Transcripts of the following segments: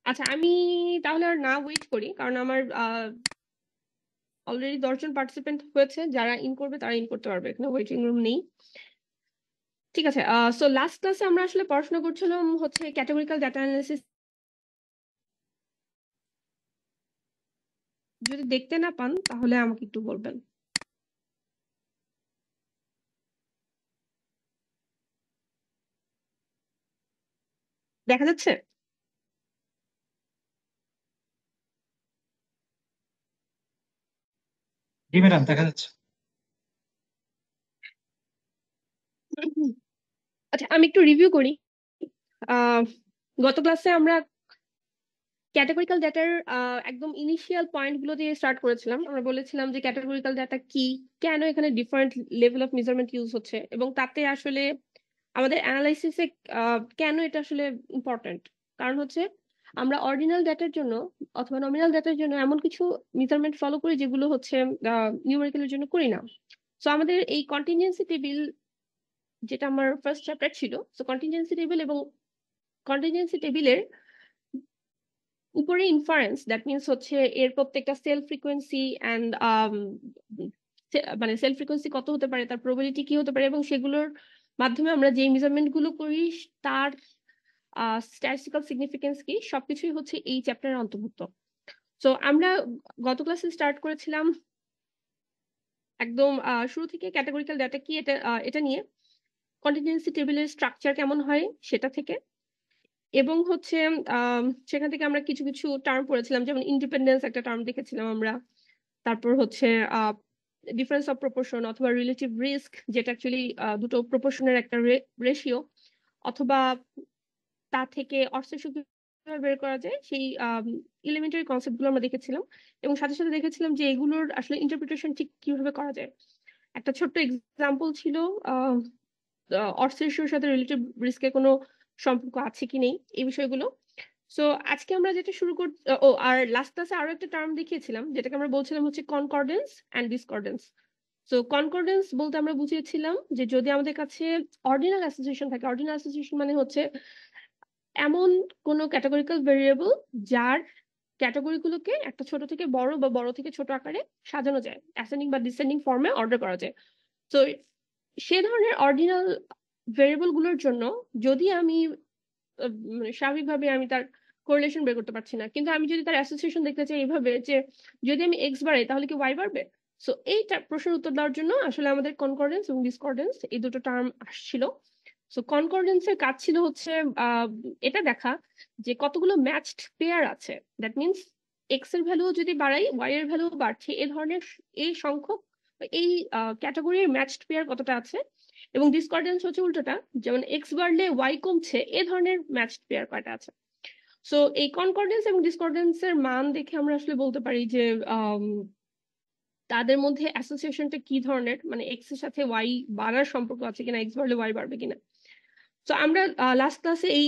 আচ্ছা, আমি তাহলে আর না ওয়েট করি, কারণ আমার অলরেডি 10 জন পার্টিসিপেন্ট হয়েছে। যারা ইন করবে তারা ইন করতে পারবে, এখানে ওয়েটিং রুম নেই। ঠিক আছে, সো লাস্ট ক্লাসে আমরা আসলে পড়াশোনা করছিলাম হচ্ছে ক্যাটেগরিক্যাল ডাটা অ্যানালিসিস। যদি দেখতে না পান তাহলে আমাকে একটু বলবেন। দেখা যাচ্ছে? জি ম্যাডাম, দেখা যাচ্ছে। আচ্ছা, আমি একটু রিভিউ করি। আহ গত ক্লাসে আমরা ক্যাটাগরিক্যাল ডাটার একদম ইনিশিয়াল পয়েন্ট গুলো দিয়ে স্টার্ট করেছিলাম। আমরা বলেছিলাম যে ক্যাটাগরিক্যাল ডাটা কি, কেন এখানে different level of measurement use হচ্ছে, এবং তাতে আসলে আমাদের অ্যানালাইসিসে কেন এটা আসলে ইম্পর্টেন্ট। কারণ হচ্ছে আমরা অর্ডিনাল ডাটার জন্য অথবা নমিনাল ডাটার জন্য এমন কিছু মেজারমেন্ট ফলো করি যেগুলো হচ্ছে নিউমেরিক্যালের জন্য করি না। সো আমাদের এই কন্টিনজেন্সি টেবিল, যেটা আমার ফার্স্ট চ্যাপ্টার ছিল, সো কন্টিনজেন্সি টেবিল এবং কন্টিনজেন্সি টেবিলের উপরে ইনফারেন্স, দ্যাট মিনস হচ্ছে এর প্রত্যেকটা সেল ফ্রিকোয়েন্সি অ্যান্ড মানে সেল ফ্রিকোয়েন্সি কত হতে পারে, তার প্রবাবিলিটি কি হতে পারে, এবং সেগুলোর মাধ্যমে আমরা যে মেজারমেন্ট গুলো করি তার স্ট্যাটিস্টিক্যাল সিগনিফিকেন্স কি, সবকিছুই হচ্ছে এই চ্যাপ্টারের অন্তর্ভুক্ত। তো আমরা গত ক্লাসে স্টার্ট করেছিলাম একদম শুরু থেকে ক্যাটাগরিক্যাল ডাটা কি এটা এটা নিয়ে, কন্টিনজেন্সি টেবিলের স্ট্রাকচার কেমন হয় সেটা থেকে, এবং হচ্ছে সেখান থেকে আমরা কিছু কিছু টার্ম পড়েছিলাম, যেমন ইন্ডিপেন্ডেন্স একটা টার্ম দেখেছিলাম আমরা। তারপর হচ্ছে ডিফারেন্স অফ প্রপোর্শন অথবা রিলেটিভ রিস্ক, যেটা অ্যাকচুয়ালি দুটো প্রপোর্শনের একটা রেশিও, অথবা তা থেকে অর্থের সুদ বের করা যায়, সেই এলিমেন্টারি কনসেপ্ট গুলো আমরা দেখেছিলাম। এবং সাথে সাথে দেখেছিলাম যে এগুলোর আসলে ইন্টারপ্রিটেশন ঠিক কিভাবে করা যায়। একটা ছোট্ট এক্সাম্পল ছিল অর্থের সাথে রিলেটিভ রিস্কের কোনো সম্পর্ক আছে কি নেই, এই বিষয়গুলো। সো আজকে আমরা যেটা শুরু কর ও আর লাস্ট ক্লাসে আরো একটা টার্ম দেখিয়েছিলাম, যেটাকে আমরা বলছিলাম হচ্ছে কনকর্ডেন্স অ্যান্ড ডিসকর্ডেন্স। সো কনকর্ডেন্স বলতে আমরা বুঝিয়েছিলাম যে যদি আমাদের কাছে অর্ডিনাল অ্যাসোসিয়েশন থাকে, অর্ডিনাল অ্যাসোসিয়েশন মানে হচ্ছে এমন কোন ক্যাটাগরিক্যাল ভেরিয়েবল যার ক্যাটাগরিগুলোকে একটা ছোট থেকে বড় বা বড় থেকে ছোট আকারে সাজানো যায়, অ্যাসেন্ডিং বা ডিসেন্ডিং ফর্মে অর্ডার করা যায়। তো সে ধরনের অর্ডিনাল ভেরিয়েবল গুলোর জন্য যদি আমি মানে স্বাভাবিকভাবে আমি তার কোরিলেশন বের করতে পারছি না, কিন্তু আমি যদি তার অ্যাসোসিয়েশন দেখতে চাই এইভাবে যে যদি আমি এক্স বাড়াই তাহলে কি ওয়াই বাড়বে। সো এই প্রশ্নের উত্তর দেওয়ার জন্য আসলে আমাদের কনকর্ডেন্স এবং ডিসকর্ডেন্স এই দুটো টার্ম আসছিল। সো কনকর্ডেন্সের কাজ ছিল হচ্ছে আহ এটা দেখা যে কতগুলো ম্যাচড পেয়ার আছে, দ্যাট মিনস এক্স এর ভ্যালু যদি বাড়াই ওয়াই এর ভ্যালু বাড়ছে, এই ধরনের এই সংখ্যক এই ক্যাটাগরির ম্যাচড পেয়ার কতটা আছে। এবং ডিসকর্ডেন্স হচ্ছে উল্টোটা, যেমন এক্স বাড়লে ওয়াই কমছে, এ ধরনের ম্যাচড পেয়ার কয়টা আছে। সো এই কনকর্ডেন্স এবং ডিসকর্ডেন্সের মান দেখে আমরা আসলে বলতে পারি যে তাদের মধ্যে অ্যাসোসিয়েশনটা কি ধরনের, মানে এক্স এর সাথে ওয়াই বাড়ার সম্পর্ক আছে কিনা, এক্স বাড়লে ওয়াই বাড়বে কিনা। তো আমরা লাস্ট ক্লাসে এই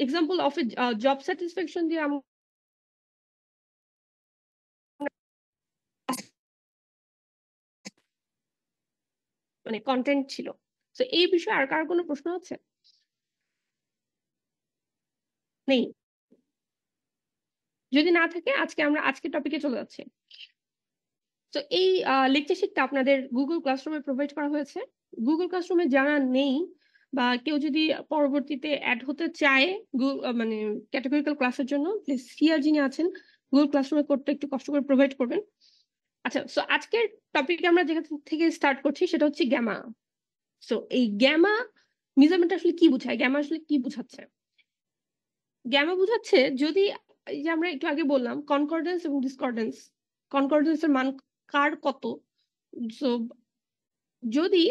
example of A job satisfaction দিয়ে আমরা মানে কন্টেন্ট ছিল। তো এই বিষয়ে আর কার কোনো প্রশ্ন আছে? নেই? যদি না থাকে আজকে আমরা আজকের টপিকে চলে যাচ্ছি। তো এই লেকচার শিটটা আপনাদের গুগল ক্লাসরুমে প্রোভাইড করা হয়েছে। গুগল ক্লাসরুমে যারা নেই বা কেউ যদি পরবর্তীতে অ্যাড হতে চায় মানে ক্যাটাগরিক্যাল ক্লাসের জন্য, প্লিজ সিআর যিনি আছেন গুগল ক্লাসরুমে কোডটা একটু কষ্ট করে প্রোভাইড করবেন। আচ্ছা, সো আজকের টপিক আমরা যেখান থেকে স্টার্ট করছি সেটা হচ্ছে গ্যামা। সো এই গ্যামা মেজারমেন্ট আসলে কি বোঝায়, গ্যামা আসলে কি বোঝাচ্ছে? গ্যামা বোঝাচ্ছে যদি এই যে আমরা একটু আগে বললাম কনকর্ডেন্স এবং ডিসকর্ডেন্স, কনকর্ডেন্সের মান কার কত। সো যদি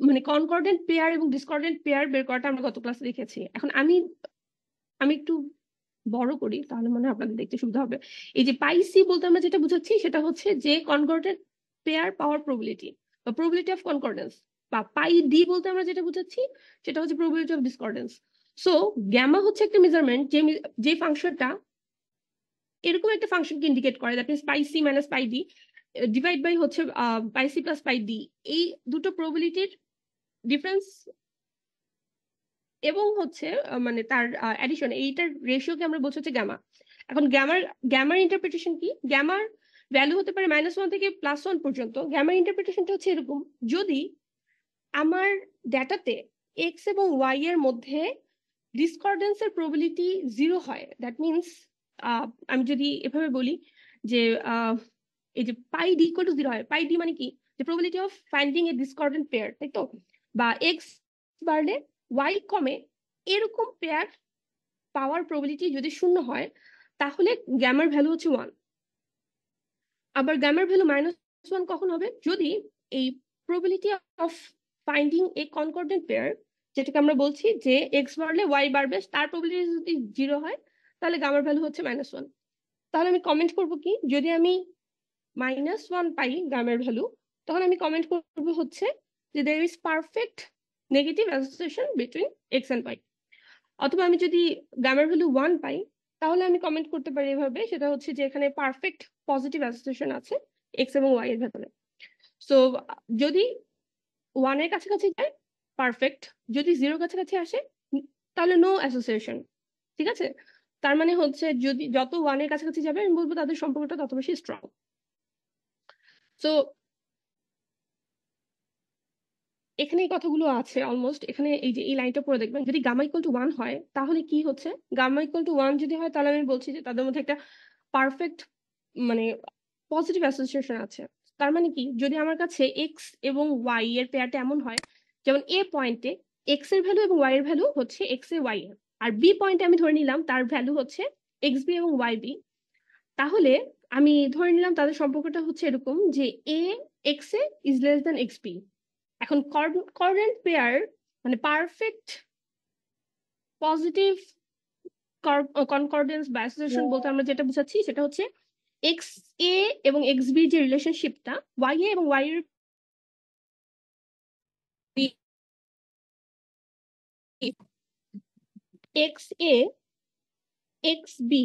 মানে কনকর্ডেন্ট পেয়ার এবং ডিসকর্ডেন্ট পেয়ার বের করাটা আমরা গত ক্লাসে দেখেছি। এখন আমি আমি একটু বড় করি তাহলে মনে হয় আপনাদের দেখতে সুবিধা হবে। এই যে পাই সি বলতে আমরা যেটা বুঝাচ্ছি সেটা হচ্ছে যে কনকর্ডেন্ট পেয়ার পাওয়ার প্রবাবিলিটি বা প্রবাবিলিটি অফ কনকর্ডেন্স, বা পাই ডি বলতে আমরা যেটা বুঝাচ্ছি সেটা হচ্ছে প্রবাবিলিটি অফ ডিসকর্ডেন্স। সো গ্যামা হচ্ছে একটা মেজারমেন্ট যে ফাংশনটা এরকম একটা ফাংশনকে ইন্ডিকেট করে, that means pi C minus pi D divide by হচ্ছে pi C plus pi D, এই দুটো প্রবাবিলিটির ডিফারেন্স এবং হচ্ছে মানে তার অ্যাডিশন, এইটার রেশিওকে আমরা বলছি হচ্ছে গ্যামা। এখন গ্যামার ইন্টারপ্রিটেশন কি? গ্যামার ভ্যালু হতে পারে -1 থেকে +1 পর্যন্ত। গ্যামার ইন্টারপ্রিটেশনটা হচ্ছে এরকম, যদি আমার ডেটাতে এক্স এবং ওয়াই এর মধ্যে ডিসকর্ডেন্সের প্রবাবিলিটি 0 হয়, দ্যাট মিনস আমি যদি এভাবে বলি যে এই যে পাই ডি ইকুয়াল টু 0 হয়, পাই ডি মানে কি? যে probability of finding A ডিসকর্ডেন্ট pair, তাই তো? বা এক্স বাড়লে ওয়াই কমে, এরকম পেয়ার পাওয়ার প্রবাবিলিটি যদি 0 হয়, তাহলে গ্যামার ভ্যালু হচ্ছে 1। আবার গ্যামার ভ্যালু -1 কখন হবে? যদি এই probability of finding a concordant pair, যেটাকে আমরা বলছি যে এক্স বাড়লে ওয়াই বাড়বে, তার প্রবাবিলিটি যদি 0 হয়, তাহলে গ্যামার ভ্যালু হচ্ছে -1। তাহলে আমি কমেন্ট করব কি? যদি আমি -1 পাই গ্যামার ভ্যালু, তখন আমি কমেন্ট করব হচ্ছে যে there is perfect negative association between x and y। অথবা আমি যদি গ্যামার ভ্যালু 1 পাই, তাহলে আমি কমেন্ট করতে পারি এভাবে, সেটা হচ্ছে যে এখানে পারফেক্ট পজিটিভ অ্যাসোসিয়েশন আছে এক্স এবং ওয়াই এর ভেতরে। সো যদি 1 এর কাছাকাছি যায় পারফেক্ট, যদি 0 কাছাকাছি আসে তাহলে নো অ্যাসোসিয়েশন। ঠিক আছে? তার মানে হচ্ছে যদি যত 1 এর কাছাকাছি যাবে, আমি বলবো তাদের সম্পর্কটা তত বেশি স্ট্রং। সো এখানে এই কথাগুলো আছে অলমোস্ট। এখানে এই যে এই লাইনটা পড়ে দেখবেন, যদি গামা ইকুয়াল টু 1 হয়, তাহলে কি হচ্ছে? গামা ইকুয়াল টু 1 যদি হয়, তাহলে আমি বলছি যে তাদের মধ্যে একটা পারফেক্ট মানে পজিটিভ অ্যাসোসিয়েশন আছে। তার মানে কি? যদি আমার কাছে এক্স এবং ওয়াই এর পেয়ারটা এমন হয়, যেমন এ পয়েন্টে এক্স এর ভ্যালু এবং ওয়াই এর ভ্যালু হচ্ছে এক্স এ ওয়াই এর, আর বি পয়েন্টে আমি ধরে নিলাম তার ভ্যালু হচ্ছে এক্স বি এবং ওয়াই বি, তাহলে আমি ধরে নিলাম তাদের সম্পর্কটা হচ্ছে এরকম যে এ X A is less than X B. এখন কর্ডেন্ট পেয়ার মানে পারফেক্ট পজিটিভ কনকর্ডেন্স বা অ্যাসোসিয়েশন বলতে আমরা যেটা বুঝাচ্ছি, সেটা হচ্ছে এক্স এ এবং এক্স বি যে রিলেশনশিপটা, ওয়াই এ এবং ওয়াই এর এক্স এ এক্স বি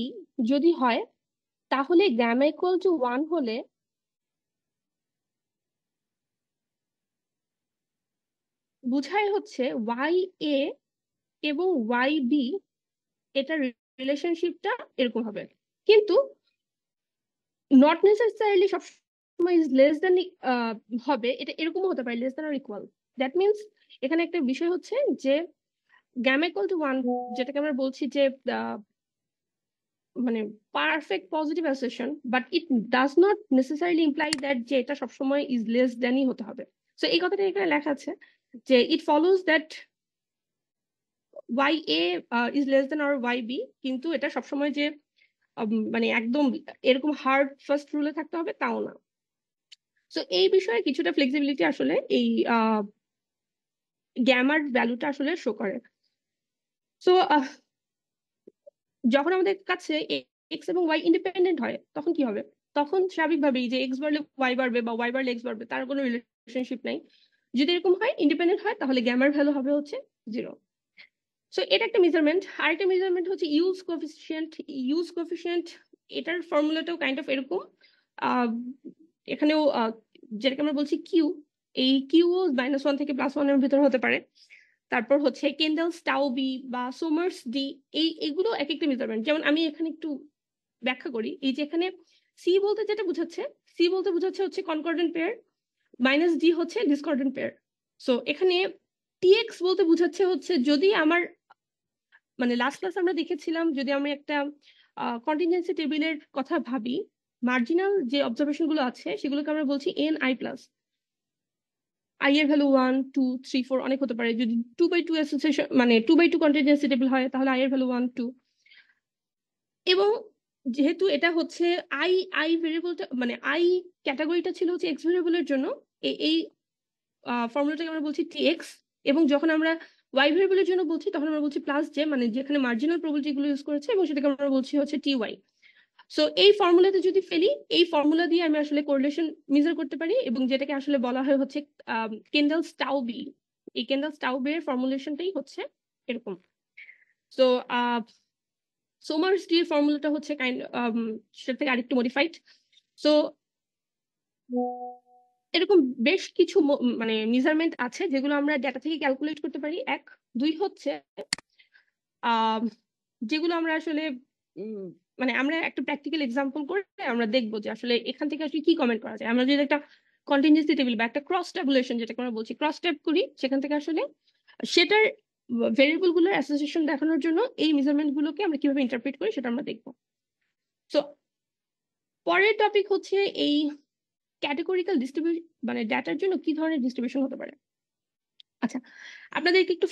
যদি হয়, তাহলে গ্যামা ইকুয়াল টু 1 হলে বুঝায় হচ্ছে ওয়াই এ এবং ওয়াই বি এটা রিলেশনশিপটা এরকম হবে। কিন্তু নট নেসেসারিলি সবসময় ইজ লেস দ্যান হবে, এটা এরকমও হতে পারে লেস দ্যান আর ইকুয়াল। দ্যাট মিনস এখানে একটা বিষয় হচ্ছে যে গ্যামা ইকুয়াল টু 1, যেটাকে আমরা বলছি যে মানে perfect positive association, but it does not necessarily imply that যে এটা সবসময় ইজ লেস দ্যানই হতে হবে। সো এই কথাটা এখানে লেখা আছে যে it follows that Y A is less than আর ওয়াই বি, কিন্তু এটা সবসময় যে মানে একদম এরকম হার্ড ফার্স্ট রুলে থাকতে হবে তাও না। সো এই বিষয়ে কিছুটা ফ্লেক্সিবিলিটি আসলে এই গ্যামার ভ্যালুটা আসলে শো করে। সো যখন আমাদের কাছে এক্স এবং ওয়াই ইন্ডিপেন্ডেন্ট হয়, তখন কি হবে? তখন স্বাভাবিকভাবেই যে এক্স বাড়লে ওয়াই বাড়বে বা ওয়াই বাড়লে এক্স বাড়বে, তার কোনো রিলেশনশিপ নাই। যদি এরকম হয় ইন্ডিপেন্ডেন্ট হয়, তাহলে গ্যামার ভ্যালু হবে হচ্ছে 0। সো এটা একটা মেজারমেন্ট। আরেকটা মেজারমেন্ট হচ্ছে ইউজ কোএফিসিয়েন্ট। ইউজ কোএফিসিয়েন্ট এটার ফর্মুলাটাও কাইন্ড অফ এরকম। এখানেও যেটাকে আমরা বলছি কিউ, এই কিউ -1 থেকে +1 এর ভিতরে হতে পারে। তারপর হচ্ছে কেন্ডেলস টাউ বি বা সোমার্স ডি, এইগুলো এক একটা মেজারমেন্ট। যেমন আমি এখানে একটু ব্যাখ্যা করি। এই যে এখানে সি বলতে যেটা বুঝাচ্ছে, সি বলতে বুঝাচ্ছে হচ্ছে কনকর্ডেন্ট পেয়ার, -ডি হচ্ছে ডিসকর্ডেন্ট পেয়ার। সো এখানে টিএক্স বলতে বুঝাচ্ছে হচ্ছে যদি আমার মানে লাস্ট ক্লাস আমরা দেখেছিলাম, যদি আমি একটা কন্টিনজেন্সি টেবিলের কথা ভাবি, মার্জিনাল যে অবজারভেশন গুলো আছে সেগুলোকে আমরা বলছি এন আই প্লাস। আই এর ভ্যালু 1 2 3 4 অনেক হতে পারে। যদি 2/2 অ্যাসোসিয়েশন মানে 2/2 কন্টিনজেন্সি টেবিল হয়, তাহলে আই এর ভ্যালু 1 2। এবং যেহেতু এটা হচ্ছে আই আই ভেরিয়েবলটা মানে আই ক্যাটাগরিটা ছিল হচ্ছে এক্স ভেরিয়েবলের জন্য, এই ফর্মুলাটাকে আমরা বলছি টিএক্স। এবং যখন আমরা ওয়াই ভেরিয়েবলের জন্য বলছি, তখন আমরা বলছি প্লাস জে, মানে যেখানে মার্জিনাল প্রবাবিলিটি গুলো ইউজ করেছে, এবং সেটাকে আমরা বলছি হচ্ছে টি ওয়াই। সো এই ফর্মুলাতে যদি ফেলি, এই ফর্মুলা দিয়ে আমি আসলে কোরিলেশন মেজার করতে পারি, এবং যেটাকে আসলে বলা হয় হচ্ছে কেন্ডেলস টাউ বি। এই কেন্ডেলস টাউ বি এর ফর্মুলেশনটাই হচ্ছে এরকম। সো সোমার্স ডি এর ফর্মুলাটা হচ্ছে সেটা থেকে আরেকটু মডিফাইড। সো এরকম বেশ কিছু মানে মেজারমেন্ট আছে যেগুলো আমরা ডেটা থেকে ক্যালকুলেট করতে পারি। এক, দুই হচ্ছে যেগুলো আমরা আসলে মানে আমরা একটা প্র্যাকটিক্যাল এক্সাম্পল করে আমরা দেখবো যে আসলে এখান থেকে আসলে কি কমেন্ট করা যায়। আমরা যদি একটা কন্টিনজেন্সি টেবিল বা একটা ক্রস ট্যাবুলেশন যেটাকে আমরা বলছি ক্রস ট্যাব করি, সেখান থেকে আসলে সেটার ভেরিয়েবল গুলোর অ্যাসোসিয়েশন দেখানোর জন্য এই মেজারমেন্ট গুলোকে আমরা কিভাবে ইন্টারপ্রেট করি সেটা আমরা দেখবো। সো পরের টপিক হচ্ছে এই ক্যাটেগরিক্যাল ডিস্ট্রিবিউশন, মানে ডেটার জন্য কি ধরনের ডিস্ট্রিবিউশন হতে পারে। আচ্ছা, আপনাদেরকে একটু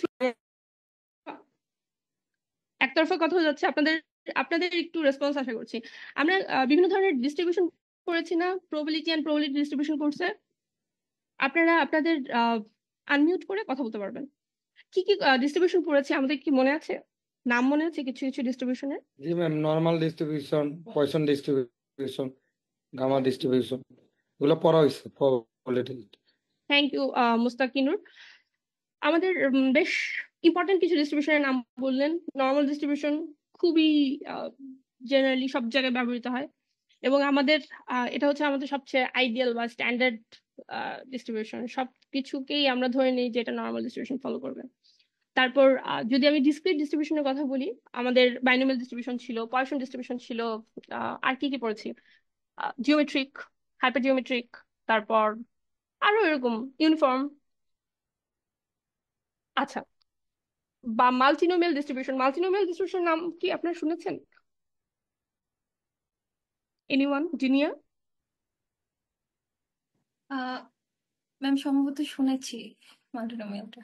একতরফা কথা হয়ে যাচ্ছে, আপনাদের আপনাদের একটু রেসপন্স আশা করছি। আমরা বিভিন্ন ধরনের ডিস্ট্রিবিউশন করেছি না, প্রবাবিলিটি এন্ড প্রবাবিলিটি ডিস্ট্রিবিউশন করছে। আপনারা আপনাদের আনমিউট করে কথা বলতে পারবেন। কি কি ডিস্ট্রিবিউশন করেছি আমাদের কি মনে আছে? নাম মনে আছে কিছু কিছু ডিস্ট্রিবিউশনের? জি ma'am, normal distribution, Poisson distribution, gamma distribution, এগুলো পড়া হয়েছে প্রবাবিলিটি। Thank you মুস্তাকিনুর। আমাদের বেশ ইম্পর্টেন্ট কিছু ডিস্ট্রিবিউশনের নাম বললেন। নর্মাল ডিস্ট্রিবিউশন খুবই জেনারেলি সব জায়গায় ব্যবহৃত হয় এবং আমাদের এটা হচ্ছে আমাদের সবচেয়ে আইডিয়াল বা স্ট্যান্ডার্ড ডিস্ট্রিবিউশন। সব কিছুকেই আমরা ধরে নিই যে এটা নর্মাল ডিস্ট্রিবিউশন ফলো করবে। তারপর যদি আমি ডিসক্রিট ডিস্ট্রিবিউশনের কথা বলি, আমাদের বাইনোমিয়াল ডিস্ট্রিবিউশন ছিল, পয়সন ডিস্ট্রিবিউশন ছিল, আর কি কি পড়েছি, জিওমেট্রিক, হাইপার জিওমেট্রিক, তারপর আরো এরকম ইউনিফর্ম। আচ্ছা, বা মাল্টিনোমিয়াল ডিস্ট্রিবিউশন। মাল্টিনোমিয়াল ডিস্ট্রিবিউশন নাম কি আপনারা শুনেছেন? Anyone, junior? ম্যাম সম্ভবত শুনেছি মাল্টিনোমিয়ালটা।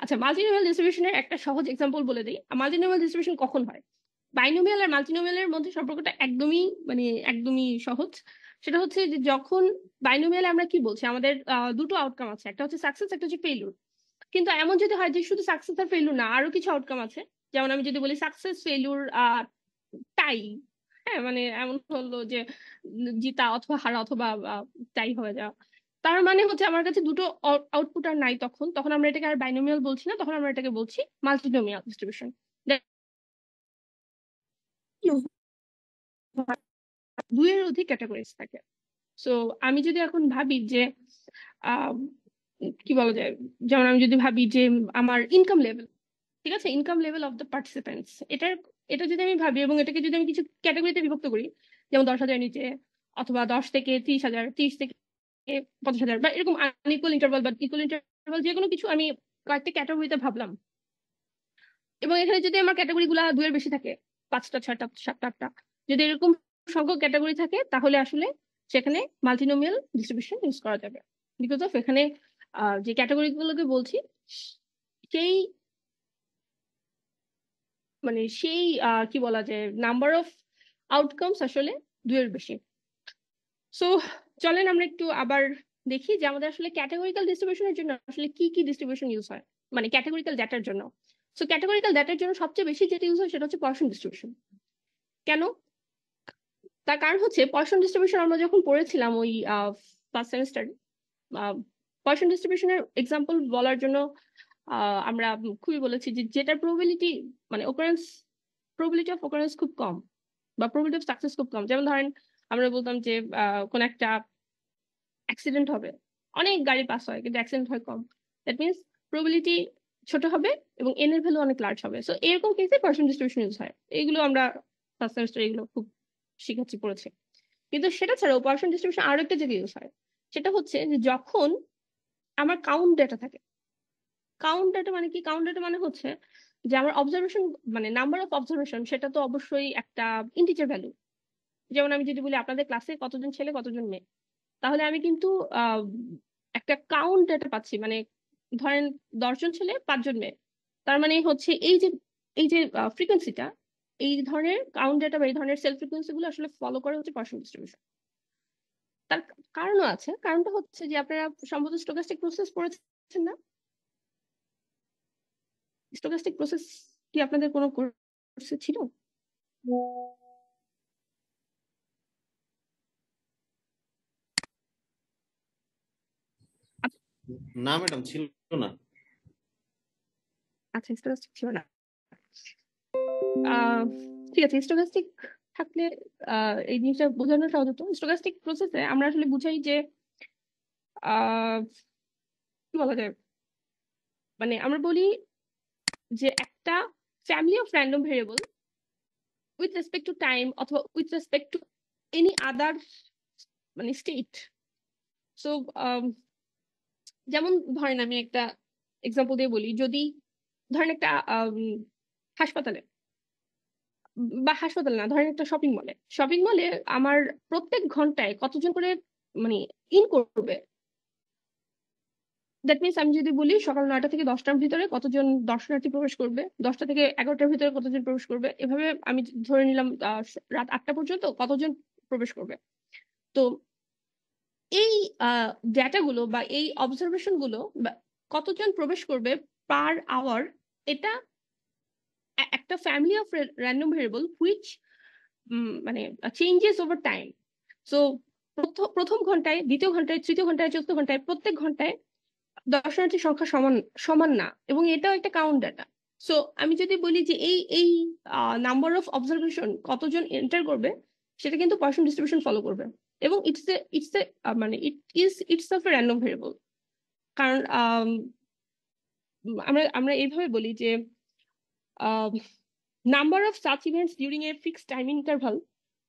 আচ্ছা, মাল্টিনোমিয়াল ডিস্ট্রিবিউশনের একটা সহজ এক্সাম্পল বলে দিই। মাল্টিনোমিয়াল ডিস্ট্রিবিউশন কখন হয়? বাইনোমিয়াল আর মাল্টিনোমিয়ালের মধ্যে সম্পর্কটা একদমই মানে একদমই সহজ। সেটা হচ্ছে যে যখন বাইনোমিয়ালে আমরা কি বলছি, আমাদের দুটো আউটকাম আছে, একটা হচ্ছে সাকসেস, একটা হচ্ছে ফেইলুর। কিন্তু এমন যদি হয় যে শুধু সাকসেস আর ফেইলুর না, আরো কিছু আউটকাম আছে, যেমন আমি যদি বলি সাকসেস ফেইলুর টাই, হ্যাঁ মানে এমন হলো যে জিতা অথবা হারা অথবা টাই হয়ে যাওয়া, তার মানে হচ্ছে আমার কাছে দুটো আউটপুট আর নাই, তখন তখন আমরা এটাকে আর বাইনোমিয়াল বলছি না, তখন আমরা এটাকে বলছি মাল্টিনোমিয়াল ডিস্ট্রিবিউশন। দুইয়ের অধিক ক্যাটাগরিজ থাকে। সো আমি যদি এখন ভাবি যে আহ কি বলা যায়, যেমন আমি যদি ভাবি যে আমার ইনকাম লেভেল, ঠিক আছে, income level of the participants, এটা যদি আমি ভাবি এবং এটাকে যদি আমি কিছু ক্যাটাগরিতে বিভক্ত করি, যেমন 10,000 নিচে, অথবা 10 থেকে 30,000, 30 থেকে 50,000, বা এরকম আনইকুয়াল ইন্টারভাল বা ইকুয়াল ইন্টারভাল, যে কোনো কিছু আমি কয়েকটা ক্যাটাগরিতে ভাবলাম, এবং এখানে যদি আমার ক্যাটাগরি গুলা দুইয়ের বেশি থাকে, 5টা 6টা 7টা 8টা, যদি এরকম সংখ্যক ক্যাটাগরি থাকে, তাহলে আসলে সেখানে মাল্টিনোমিয়াল ডিস্ট্রিবিউশন ইউজ করা যাবে। বিকজ অফ এখানে যে ক্যাটাগরি গুলোকে বলছি সেই মানে সেই কি বলা যায় নাম্বার অফ আউটকামস আসলে দুইয়ের বেশি। সো চলেন আমরা একটু আবার দেখি যে আমাদের আসলে ক্যাটাগরিক্যাল ডিস্ট্রিবিউশনের জন্য আসলে কি কি ডিস্ট্রিবিউশন ইউজ হয়, মানে ক্যাটাগরিক্যাল ডাটার জন্য। সো ক্যাটাগরিক্যাল ডাটার জন্য সবচেয়ে বেশি যেটা ইউজ হয় সেটা হচ্ছে পয়সন ডিস্ট্রিবিউশন। কেন? তার কারণ হচ্ছে পয়সন ডিস্ট্রিবিউশন আমরা যখন পড়েছিলাম ওই ফার্স্ট সেমিস্টার, পয়সন ডিস্ট্রিবিউশনের এক্সাম্পল বলার জন্য আমরা খুবই বলেছি যে যেটার প্রবাবিলিটি মানে ওকারেন্স, প্রবাবিলিটি অফ ওকারেন্স খুব কম বা প্রবাবিলিটি অফ সাকসেস খুব কম। যেমন ধরেন আমরা বলতাম যে কোন একটা অ্যাক্সিডেন্ট হবে, অনেক গাড়ি পাস হয় কিন্তু অ্যাক্সিডেন্ট হয় কম, দ্যাট মিনস প্রবাবিলিটি ছোট হবে এবং এন এর ভ্যালু অনেক লার্জ হবে। সো এরকম কেসে পয়সন ডিস্ট্রিবিউশন ইউজ হয়। এগুলো আমরা ফার্স্ট সেমিস্টার এগুলো খুব শিখাচ্ছি পড়েছি। কিন্তু সেটা ছাড়াও পয়সন ডিস্ট্রিবিউশন আরো একটা জায়গায় ইউজ হয়, সেটা হচ্ছে যে যখন আমার কাউন্ট ডেটা থাকে। কাউন্ট ডেটা মানে কি? কাউন্ট ডেটা মানে হচ্ছে যে আমার অবজারভেশন, মানে নাম্বার অফ অবজারভেশন, সেটা তো অবশ্যই একটা ইন্টিজার ভ্যালু। যেমন আমি যদি বলি আপনাদের ক্লাসে কতজন ছেলে কতজন মেয়ে, তাহলে আমি কিন্তু আহ একটা কাউন্ট ডেটা পাচ্ছি, মানে ধরেন 10 জন ছেলে 5 জন মেয়ে। তার মানে হচ্ছে এই যে ফ্রিকোয়েন্সিটা, এই ধরনের কাউন্ট ডেটা বা এই ধরনের সেলফ ফ্রিকোয়েন্সি গুলো আসলে ফলো করে হচ্ছে পয়সন ডিস্ট্রিবিউশন। তার কারণও আছে, কারণটা হচ্ছে যে আপনারা সম্ভবত স্টোকাস্টিক প্রসেস পড়েছেন না? স্টোকাস্টিক প্রসেস কি আপনাদের কোনো কোর্সে ছিল? না ম্যাডাম, ছিল না। আচ্ছা, স্টোকাস্টিক ছিল না। ঠিক আছে, স্টোকাস্টিক থাকলে এই জিনিসটা বোঝানো সহজ হতো। স্টোকাস্টিক প্রসেসে আমরা আসলে বুঝাই যে কি বলা যায়, মানে আমরা বলি যে একটা family of random variable with respect to time অথবা with respect to any other মানে স্টেট। সো যেমন ধরেন আমি একটা এক্সাম্পল দিয়ে বলি, যদি ধরেন একটা হাসপাতালে বা হাসপাতাল না, ধরেন একটা শপিং মলে আমার প্রত্যেক ঘন্টায় কতজন করে মানে ইন করবে, দ্যাট মিনস আমি যদি বলি সকাল 9টা থেকে 10টার ভিতরে কতজন দর্শনার্থী প্রবেশ করবে, 10টা থেকে 11টার ভিতরে কতজন প্রবেশ করবে, এভাবে আমি ধরে নিলাম রাত 8টা পর্যন্ত কতজন প্রবেশ করবে। তো এই ডেটাগুলো বা এই অবজারভেশন গুলো কতজন প্রবেশ করবে পার আওয়ার, এটা একটা family of random variable which মানে চেঞ্জেস ওভার টাইম। সো প্রথম ঘন্টায়, দ্বিতীয় ঘন্টায়, তৃতীয় ঘন্টায়, চতুর্থ ঘন্টায়, প্রত্যেক ঘন্টায় দর্শনার্থীর সংখ্যা সমান না, এবং এটাও একটা কাউন্ট ডাটা। সো আমি যদি বলি যে এই নাম্বার অফ অবজারভেশন কতজন এন্টার করবে, সেটা কিন্তু পয়সন ডিস্ট্রিবিউশন ফলো করবে, এবং ইটস এ মানে it's of a random variable. কারণ আমরা এইভাবে বলি যে number of such events during a fixed time interval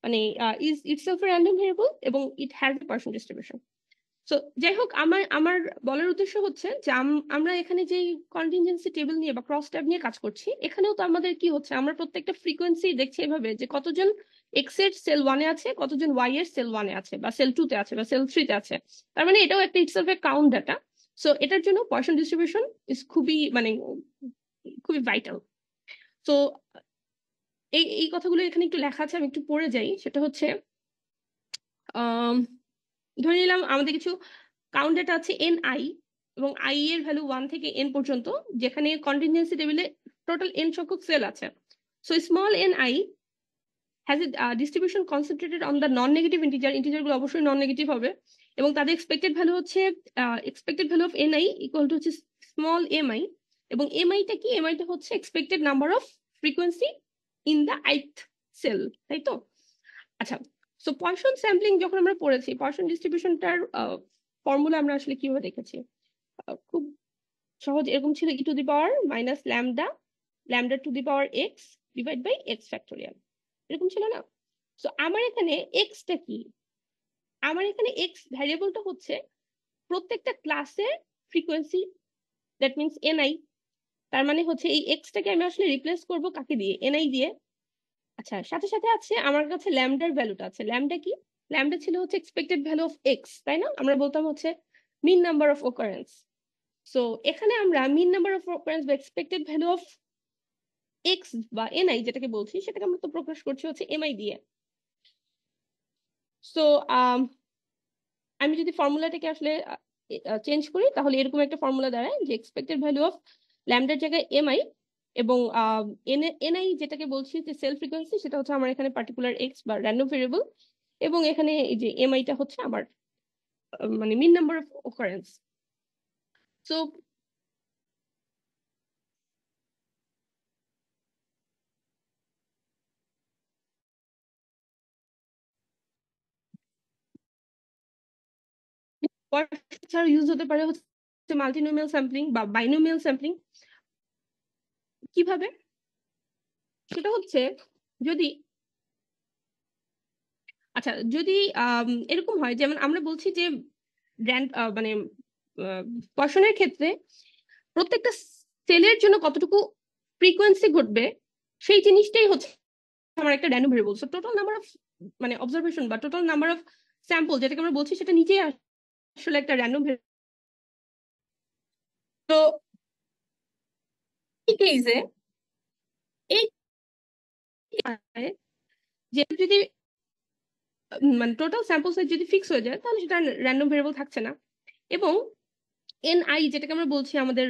মানে is itself a random variable এবং it has a Poisson distribution. So যাই হোক, আমার বলার উদ্দেশ্য হচ্ছে যে আমরা এখানে যে কন্টিনজেন্সি টেবিল নিয়ে বা ক্রস ট্যাব নিয়ে কাজ করছি, এখানেও তো আমাদের কি হচ্ছে, আমরা প্রত্যেকটা ফ্রিকোয়েন্সি দেখছি এভাবে যে কতজন এক্স এর সেল 1-এ আছে, কতজন ওয়াই এর সেল 1-এ আছে বা সেল 2-তে আছে বা সেল 3-তে আছে। তার মানে এটাও একটা ইটসেলফ এ কাউন্ট ডাটা। সো এটার জন্য পয়সন ডিস্ট্রিবিউশন ইজ খুবই ভাইটাল। তো এই কথাগুলো এখানে একটু লেখা আছে, আমি একটু পড়ে যাই। সেটা হচ্ছে ধরে নিলাম আমাদের কিছু কাউন্ট ডেটা আছে NI, এবং I এর ভ্যালু 1 থেকে n পর্যন্ত, যেখানে কন্টিনজেন্সি টেবিলে টোটাল n সংখ্যক সেল আছে। So small ni has a distribution concentrated on the non-negative integer গুলো অবশ্যই নন নেগেটিভ হবে, এবং তাদের এক্সপেক্টেড ভ্যালু হচ্ছে expected value of ni equal to হচ্ছে স্মল mi, এবং mi টা কি, mi টা হচ্ছে expected number of frequency in the ith cell, তাই তো? আচ্ছা, সো পয়সন স্যাম্পলিং যখন আমরা পড়েছি, পয়সন ডিস্ট্রিবিউশনটার ফর্মুলা আমরা আসলে কিভাবে দেখেছি, খুব সহজ, এরকম ছিল e to the power minus lambda to the power x divide by x factorial, এরকম ছিল না? সো আমার এখানে x টা কি, আমার এখানে x ভ্যারিয়েবলটা হচ্ছে প্রত্যেকটা ক্লাসের ফ্রিকোয়েন্সি, দ্যাট মিনস ni। তার মানে হচ্ছে এই x টাকে আমি আসলে রিপ্লেস করব কাকে দিয়ে, ni দিয়ে। আচ্ছা, সাথে সাথে আছে আমার কাছে ল্যামডার ভ্যালুটা আছে। ল্যামডা কি, ল্যামডা ছিল হচ্ছে এক্সপেক্টেড ভ্যালু অফ এক্স, তাই না? আমরা বলতাম হচ্ছে মিন নাম্বার অফ অকারেন্স। সো এখানে আমরা মিন নাম্বার অফ অকারেন্স বা এক্সপেক্টেড ভ্যালু অফ এক্স বা এনআই যেটাকে বলছি, সেটাকে আমরা তো প্রকাশ করছি হচ্ছে এমআই দিয়ে। সো আমি যদি ফর্মুলাটাকে আসলে চেঞ্জ করি, তাহলে এরকম একটা ফর্মুলা দাঁড়ায় যে এক্সপেক্টেড ভ্যালু অফ ল্যামডার জায়গায় এমআই, এবং এনআই যেটাকে বলছি যে সেল ফ্রিকোয়েন্সি, সেটা হচ্ছে আমার এখানে পার্টিকুলার এক্স বা র্যান্ডম ভেরিয়েবল, এবং এখানে এই যে এমআইটা হচ্ছে আমার মানে মিন নাম্বার অফ অকারেন্স। সো ছাড়া ইউজ হতে পারে হচ্ছে মাল্টিনোমিয়াল স্যাম্পলিং বা বাইনোমিয়াল স্যাম্পলিং। কিভাবে? সেটা হচ্ছে যদি আচ্ছা যদি এরকম হয়, যেমন আমরা বলছি যে মানে পয়সনের ক্ষেত্রে প্রত্যেকটা সেলের জন্য কতটুকু ফ্রিকোয়েন্সি ঘটবে, সেই জিনিসটাই হচ্ছে আমার একটা random variable. So total number of মানে অবজারভেশন বা টোটাল নাম্বার অফ স্যাম্পল যেটাকে আমরা বলছি, সেটা নিজেই আসলে একটা র্যান্ডম ভেরিয়েবল। তো এই কেসে এই যে যদি মানে টোটাল স্যাম্পল সাইজ যদি ফিক্স হয়ে যায়, তাহলে সেটা র্যান্ডম ভেরিয়েবল থাকছে না, এবং এনআই যেটাকে আমরা বলছি আমাদের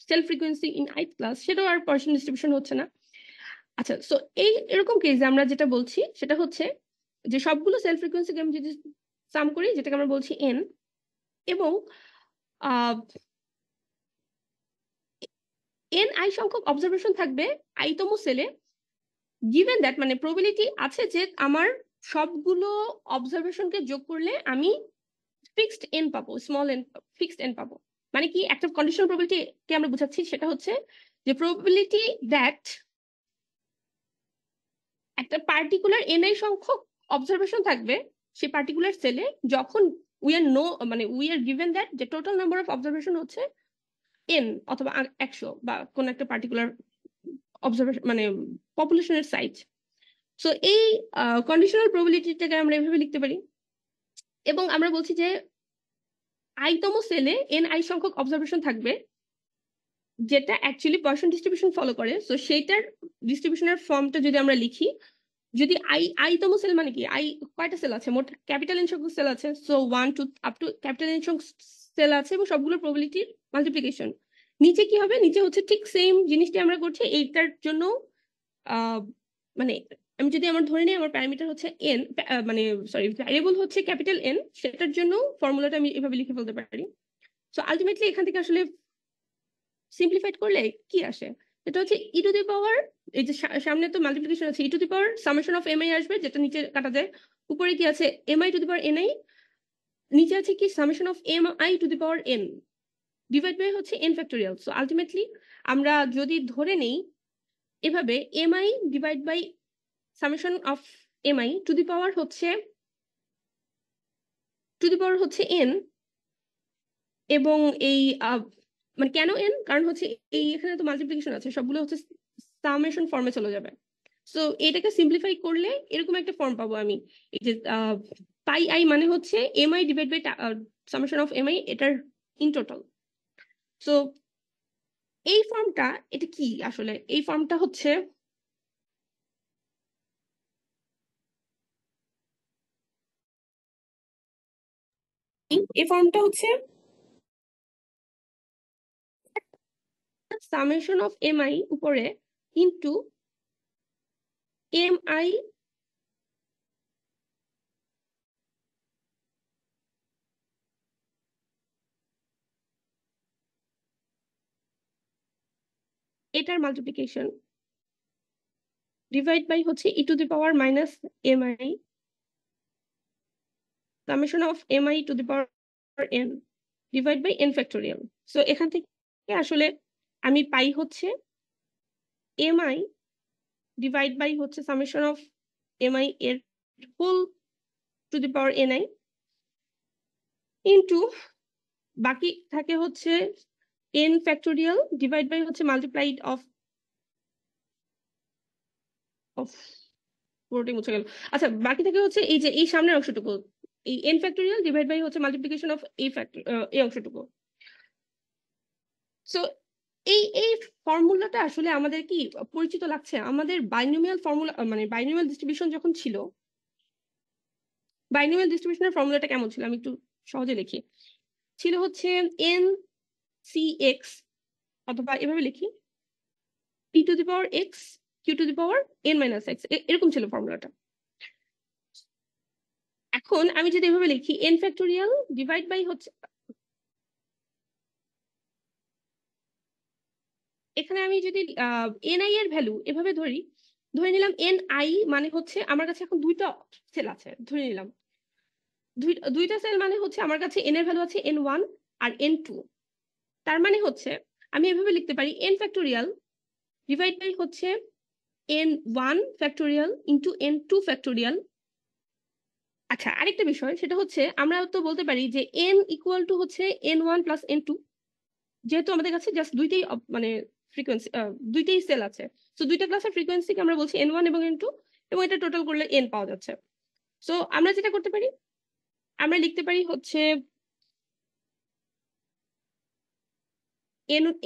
cell frequency in ith class, সেটাও আর পয়সন ডিস্ট্রিবিউশন হচ্ছে না। আচ্ছা, সো এরকম কেসে আমরা যেটা বলছি সেটা হচ্ছে যে সবগুলো সেল ফ্রিকোয়েন্সিকে আমি যদি সাম করি, যেটাকে আমরা বলছি এন, এবং এন আই সংখ্যক অবজারভেশন থাকবে আইতম সেলে, গিভেন দ্যাট মানে প্রবাবিলিটি আছে যে আমার সবগুলো অবজারভেশনকে যোগ করলে আমি ফিক্সড এন পাবো, স্মল এন, ফিক্সড এন পাবো। মানে কি একটা কন্ডিশনাল প্রবাবিলিটি কে আমরা বুঝাচ্ছি সেটা হচ্ছে যে প্রবাবিলিটি দ্যাট একটা পার্টিকুলার এনআই সংখ্যক অবজারভেশন থাকবে সেই পার্টিকুলার সেলে যখন উই আর গিভেন দ্যাট যে টোটাল নাম্বার অফ অবজারভেশন হচ্ছে এন অথবা 100 বা কোন একটা পার্টিকুলার অবজারভেশন মানে পপুলেশনের সাইজ। সো এই কন্ডিশনাল প্রবাবিলিটিটাকে আমরা এভাবে লিখতে পারি এবং আমরা বলছি যে আইতম সেলে এন আই সংখ্যক অবজারভেশন থাকবে যেটা অ্যাকচুয়ালি পয়সন ডিস্ট্রিবিউশন ফলো করে। সো সেইটার ডিস্ট্রিবিউশনের ফর্মটা যদি আমরা লিখি, যদি আইতম সেল মানে কি কয়টা সেল আছে, মোট ক্যাপিটাল এন সংখ্যক সেল আছে, so 1 2 up to capital N সংখ্যক সেল আছে এবং সবগুলো প্রবাবিলিটির মাল্টিপ্লিকেশন। নিচে কি হবে, নিচে হচ্ছে ঠিক সেম জিনিসটি আমরা করছি এইটার জন্য। মানে আমি যদি আমার ধরে নিই আমার প্যারামিটার হচ্ছে এন, মানে সরি ভ্যারিয়েবল হচ্ছে ক্যাপিটাল এন, সেটার জন্য ফর্মুলাটা আমি এভাবে লিখে ফেলতে পারি। সো আলটিমেটলি এখান থেকে আসলে সিম্পলিফাইড করলে কি আসে, এটা হচ্ছে ই টু দি পাওয়ার, এই যে সামনে তো মাল্টিপ্লিকেশন আছে, E to the power summation of M I আসবে যেটা নিচে কাটা যায়, উপরে কি আছে M I to the power N I, নিচে আছে কি summation of M I to the power N divide by হচ্ছে এন ফ্যাক্টোরিয়াল। সো আলটিমেটলি আমরা যদি ধরে নেই এভাবে M I divide by summation of M I to the power হচ্ছে এন, এবং এই মানে কেন এন, কারণ হচ্ছে এই এখানে তো মাল্টিপ্লিকেশন আছে, সবগুলো হচ্ছে সামেশন ফর্মে চলে যাবে। সো এটাকে সিম্পলিফাই করলে এরকম একটা ফর্ম পাবো আমি, এই যে পাই আই মানে হচ্ছে M I divide by summation of M I, এটার ইন টোটাল। সো এই ফর্মটা এটা কি আসলে, এই ফর্মটা হচ্ছে এই ফর্মটা হচ্ছে সামেশন অফ এম আই উপরে ইন্টু এম আই এটার মাল্টিপ্লিকেশন ডিভাইড বাই হচ্ছে E to the power minus M I summation of M I to the power N divide by N factorial. So এখান থেকে আসলে আমি পাই হচ্ছে এম আই ডিভাইড বাই হচ্ছে সামেশন অফ এম আই এর whole to the power N I into বাকি থাকে হচ্ছে এন ফ্যাক্টোরিয়াল ডিভাইড বাই হচ্ছে মাল্টিপ্লাইড অফ পুরোটাই মুছে গেল। আচ্ছা বাকি থাকে হচ্ছে এই যে এই সামনের অংশটুকু, এই এন ফ্যাক্টোরিয়াল ডিভাইড বাই হচ্ছে মাল্টিপ্লিকেশন অফ এই অংশটুকু। সো এই ফর্মুলাটা আসলে আমাদের কি পরিচিত লাগছে, আমাদের বাইনোমিয়াল ফর্মুলা মানে বাইনোমিয়াল ডিস্ট্রিবিউশন যখন ছিল, বাইনোমিয়াল ডিস্ট্রিবিউশনের ফর্মুলাটা কেমন ছিল আমি একটু সহজে লিখি, ছিল হচ্ছে এন সি এক্স, অথবা এভাবে লিখি P to the power X Q to the power N minus X, এরকম ছিল ফর্মুলাটা। এখন আমি যদি এভাবে লিখি এন ফ্যাক্টোরিয়াল ডিভাইড বাই হচ্ছে, এখানে আমি যদি এন আই এর ভ্যালু এভাবে ধরে নিলাম এন আই মানে হচ্ছে আমার কাছে এখন দুইটা সেল আছে, ধরে নিলাম দুইটা সেল মানে হচ্ছে আমার কাছে এন এর ভ্যালু আছে এন ওয়ান আর এন টু। তার মানে হচ্ছে আমি এভাবে লিখতে পারি এন ফ্যাক্টোরিয়াল ডিভাইড বাই হচ্ছে N one factorial into N two factorial. আচ্ছা আরেকটা বিষয় সেটা হচ্ছে আমরা তো বলতে পারি যে এন ইকুয়াল টু হচ্ছে N one plus N two, যেহেতু আমাদের কাছে জাস্ট দুইটাই মানে ফ্রিকোয়েন্সি দুইটাই সেল আছে, তো দুইটা ক্লাসের ফ্রিকোয়েন্সিকে আমরা বলছি এন ওয়ান এবং এন টু, এবং এটা টোটাল করলে এন পাওয়া যাচ্ছে। সো আমরা যেটা করতে পারি আমরা লিখতে পারি হচ্ছে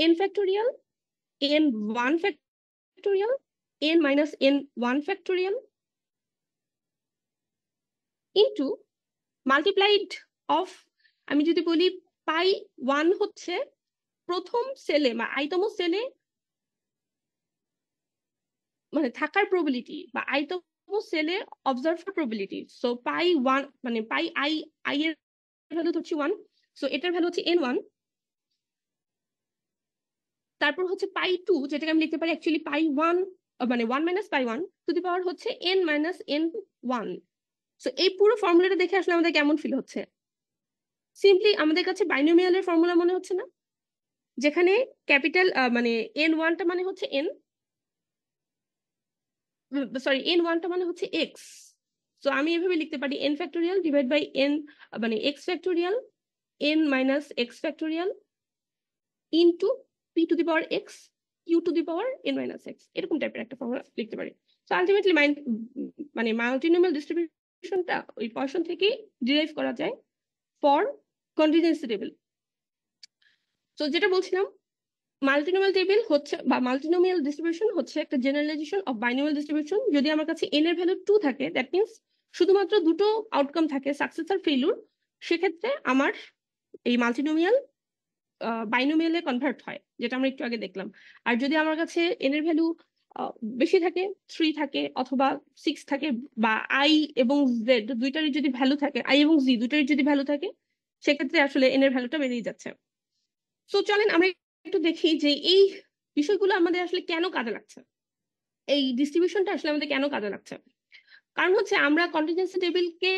N factorial N one factorial N minus N one factorial into multiplied of, আমি যদি বলি পাই ওয়ান হচ্ছে প্রথম সেলে বা আইতম সেলে মানে থাকার প্রবাবিলিটি বা আইতম সেলে observe probability. So pi one মানে পাই আই আই এর ভ্যালু হচ্ছে ওয়ান, সো এটার ভ্যালু হচ্ছে এন ওয়ান। তারপর হচ্ছে পাই টু যেটাকে আমি লিখতে পারি অ্যাকচুয়ালি পাই ওয়ান মানে one minus pi one to the power হচ্ছে N minus N one. So এই পুরো ফর্মুলাটা দেখে আসলে আমাদের কেমন ফিল হচ্ছে? সিম্পলি আমাদের কাছে বাইনোমিয়ালের ফর্মুলা মনে হচ্ছে না, যেখানে ক্যাপিটাল মানে n1টা মানে হচ্ছে n, সরি n1টা মানে হচ্ছে x। সো আমি এভাবে লিখতে পারি n factorial divide by n মানে x factorial n minus x factorial into p to the power x q to the power n minus x, এরকম টাইপের একটা ফর্মুলা লিখতে পারি। সো আলটিমেটলি মানে মাল্টিনোমিয়াল ডিস্ট্রিবিউশনটা ওই পয়সন থেকে ডিরাইভ করা যায় ফর কন্টিনিউয়াস টেবিল। সো যেটা বলছিলাম, মাল্টিনোমিয়াল টেবিল হচ্ছে বা মাল্টিনোমিয়াল ডিস্ট্রিবিউশন হচ্ছে একটা জেনারেলাইজেশন অফ বাইনোমিয়াল ডিস্ট্রিবিউশন। যদি আমার কাছে n এর ভ্যালু 2 থাকে, দ্যাট মিন্স শুধুমাত্র দুটো আউটকাম থাকে, সাকসেস আর ফেইলুর, সেক্ষেত্রে আমার এই মাল্টিনোমিয়াল বাইনোমিয়ালে কনভার্ট হয়, যেটা আমরা একটু আগে দেখলাম। আর যদি আমার কাছে n এর ভ্যালু বেশি থাকে, 3 থাকে অথবা 6 থাকে, বা i এবং z দুইটারই যদি ভ্যালু থাকে, i এবং z দুইটারই যদি ভ্যালু থাকে, সেক্ষেত্রে আসলে n এর ভ্যালুটা বেরিয়ে যাচ্ছে। সো চলেন আমরা একটু দেখি যে এই বিষয়গুলো আমাদের আসলে কেন কাজে লাগছে, এই ডিস্ট্রিবিউশনটা আসলে আমাদের কেন কাজে লাগছে। কারণ হচ্ছে আমরা কন্টিনজেন্সি টেবিলকে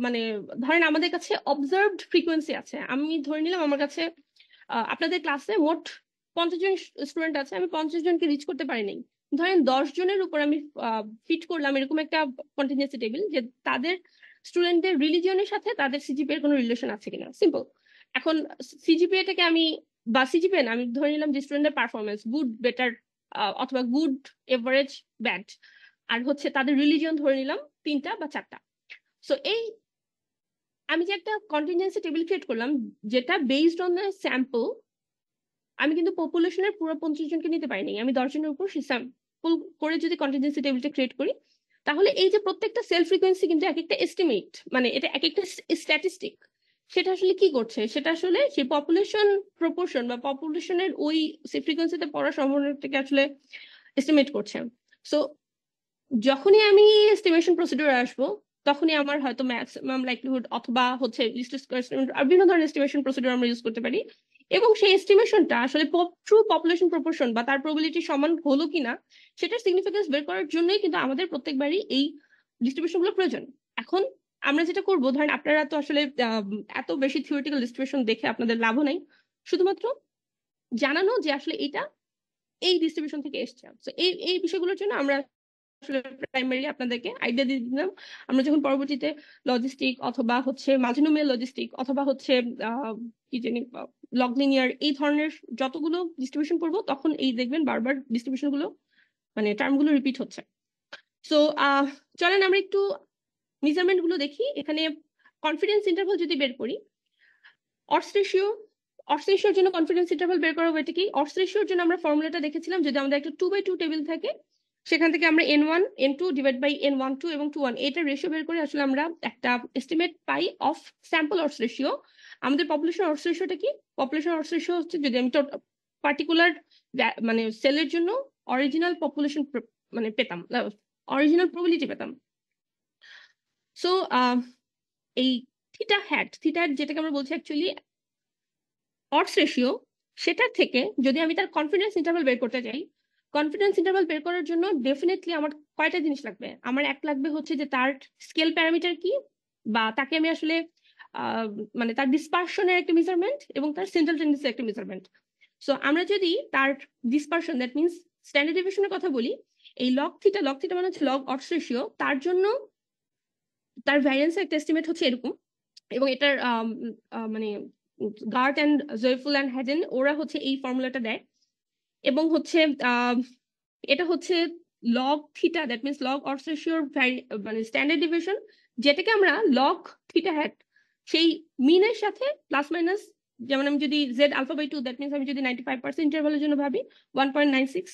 মানে ধরেন আমাদের কাছে অবজার্ভড ফ্রিকোয়েন্সি আছে। আমি ধরে নিলাম আমার কাছে আপনাদের ক্লাসে মোট 50 জন স্টুডেন্ট আছে, আমি 50 জনকে রিচ করতে পারিনি। ধরেন 10 জনের উপর আমি ফিট করলাম এরকম একটা কন্টিনজেন্সি টেবিল, যে তাদের স্টুডেন্টদের রিলিজিয়নের সাথে তাদের সিজিপিএ এর কোনো রিলেশন আছে কিনা। সিম্পল। এখন সিজিপিএটাকে আমি বা সিজিপিএ না, আমি ধরে নিলাম যে স্টুডেন্টের পারফরমেন্স গুড, বেটার অথবা গুড, এভারেজ, ব্যাড, আর হচ্ছে তাদের রিলিজিয়ন ধরে নিলাম 3টা বা 4টা। সো এই আমি যে একটা কন্টিনজেন্সি টেবিল ক্রিয়েট করলাম যেটা বেসড অন দ্য স্যাম্পল, আমি কিন্তু পপুলেশনের পুরো 25 জনকে নিতে পারিনি, আমি 10 জনের উপর স্যাম্পল করে যদি কন্টিনজেন্সি টেবিলটা ক্রিয়েট করি, তাহলে এই যে প্রত্যেকটা সেল ফ্রিকোয়েন্সি কিন্তু এক একটা এস্টিমেট, মানে এটা এক একটা স্ট্যাটিস্টিক, সেটা আসলে কি করছে, সেটা আসলে সেই পপুলেশন প্রপোর্শন বা পপুলেশনের ওই ফ্রিকোয়েন্সিতে পড়ার সম্ভাবনাটাকে আসলে এস্টিমেট করছে। সো যখনই আমি এস্টিমেশন প্রসিডিউর আসবো, তখনই আমার হয়তো ম্যাক্সিমাম লাইকলিহুড অথবা হচ্ছে লিস্ট স্কয়ার এস্টিমেট আর বিভিন্ন ধরনের এস্টিমেশন প্রসিডিউর আমরা ইউজ করতে পারি, এবং সেই এস্টিমেশনটা আসলে ট্রু পপুলেশন প্রপোর্শন বা তার প্রবাবিলিটি সমান হলো কিনা সেটার সিগনিফিকেন্স বের করার জন্যই কিন্তু আমাদের প্রত্যেকবারই এই ডিস্ট্রিবিউশন গুলো প্রয়োজন। এখন আমরা যেটা করবো, ধরেন আপনারা তো আসলে এত বেশি থিওরিটিক্যাল ডিস্ট্রিবিউশন দেখে আপনাদের লাভও নাই, শুধুমাত্র জানানো যে আসলে এটা এই ডিস্ট্রিবিউশন থেকে এসছে। তো এই বিষয়গুলোর জন্য আমরা আসলে প্রাইমারি আপনাদেরকে আইডিয়া দিয়ে দিলাম। আমরা যখন পরবর্তীতে লজিস্টিক অথবা হচ্ছে মাল্টিনোমিয়াল লজিস্টিক অথবা হচ্ছে কি জানি লগ লিনিয়ার এই ধরনের যতগুলো ডিস্ট্রিবিউশন করবো, তখন এই দেখবেন বারবার ডিস্ট্রিবিউশন গুলো মানে টার্ম গুলো রিপিট হচ্ছে। সো চলেন আমরা একটু মেজারমেন্ট গুলো দেখি। এখানে কনফিডেন্স ইন্টারভাল যদি বের করি, অডস রেশিওর জন্য কনফিডেন্স ইন্টারভাল বের করা ওয়েটা কি, অডস রেশিওর জন্য আমরা ফর্মুলাটা দেখেছিলাম, যদি আমাদের একটা 2/2 টেবিল থাকে, সেখান থেকে আমরা n1 n2 divide by n12 এবং 21 এটা রেশিও বের করে আসলে আমরা একটা estimate pi of sample ods ratio. আমাদের পপুলেশন অডস রেশিওটা কি, পপুলেশন অডস রেশিও হচ্ছে যদি আমি পার্টিকুলার মানে সেলের জন্য অরিজিনাল পপুলেশন মানে পেতাম, অরিজিনাল প্রবাবিলিটি পেতাম। সো এই থিটা হ্যাট যেটাকে আমরা বলছি অ্যাকচুয়ালি অডস রেশিও, সেটার থেকে যদি আমি তার কনফিডেন্স ইন্টারভাল বের করতে চাই, কনফিডেন্স ইন্টারভাল বের করার জন্য ডেফিনেটলি আমার কয়টা জিনিস লাগবে। আমার এক লাগবে হচ্ছে যে তার স্কেল প্যারামিটার কি, বা তাকে আমি আসলে মানে তার ডিসপারশনের একটা মেজারমেন্ট এবং তার সেন্ট্রাল টেন্ডেন্সির একটা মেজারমেন্ট। সো আমরা যদি তার ডিসপারশন, দ্যাট মিনস স্ট্যান্ডার্ড ডেভিয়েশনের কথা বলি, এই লগ থিটা মানে হচ্ছে লগ অডস রেশিও, তার জন্য তার ভ্যারিয়েন্সের একটা এস্টিমেট হচ্ছে এরকম, এবং এটার মানে Gart and Zweifel and Haldane ওরা হচ্ছে এই ফর্মুলাটা দেয়, এবং হচ্ছে এটা হচ্ছে log theta, that means log odds রেশিওর মানে স্ট্যান্ডার্ড ডেভিয়েশন, যেটাকে আমরা লগ থিটা হ্যাট সেই মিনের সাথে প্লাস মাইনাস, যেমন আমি যদি Z alpha by 2, that means আমি যদি 95% ইন্টারভালের জন্য ভাবি 1.96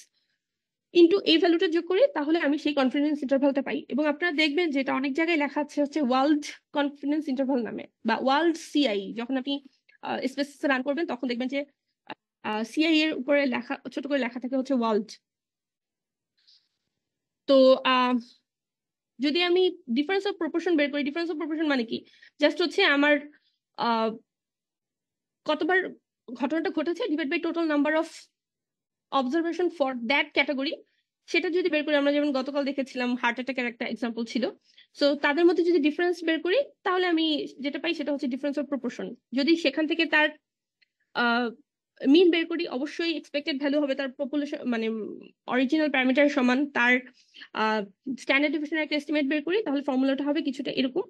ইন্টু এই ভ্যালুটা যোগ করি, তাহলে আমি সেই কনফিডেন্স ইন্টারভালটা পাই। এবং আপনারা দেখবেন যে এটা অনেক জায়গায় লেখা আছে হচ্ছে ওয়ার্ল্ড কনফিডেন্স ইন্টারভাল নামে, বা ওয়ার্ল্ড সিআই। যখন আপনি স্পেসিস রান করবেন তখন দেখবেন যে সিআই এর উপরে লেখা, ছোট করে লেখা থাকে হচ্ছে ওয়ার্ল্ড। তো যদি আমি ডিফারেন্স অফ প্রপোর্শন বের করি, ডিফারেন্স অফ প্রপোর্শন মানে কি, জাস্ট হচ্ছে আমার কতবার ঘটনাটা ঘটেছে divide by total number of observation for that category, সেটা যদি বের করি, আমরা যেমন গতকাল দেখেছিলাম হার্ট অ্যাটাকের একটা এক্সাম্পল ছিল। সো তাদের মধ্যে যদি ডিফারেন্স বের করি তাহলে আমি যেটা পাই সেটা হচ্ছে ডিফারেন্স অফ প্রপোর্শন। যদি সেখান থেকে তার মিন বের করি, অবশ্যই এক্সপেক্টেড ভ্যালু হবে তার পপুলেশন মানে অরিজিনাল প্যারামিটার সমান তার স্ট্যান্ডার্ড ডিভিশনের একটা এস্টিমেট বের করি, তাহলে ফর্মুলাটা হবে কিছুটা এরকম।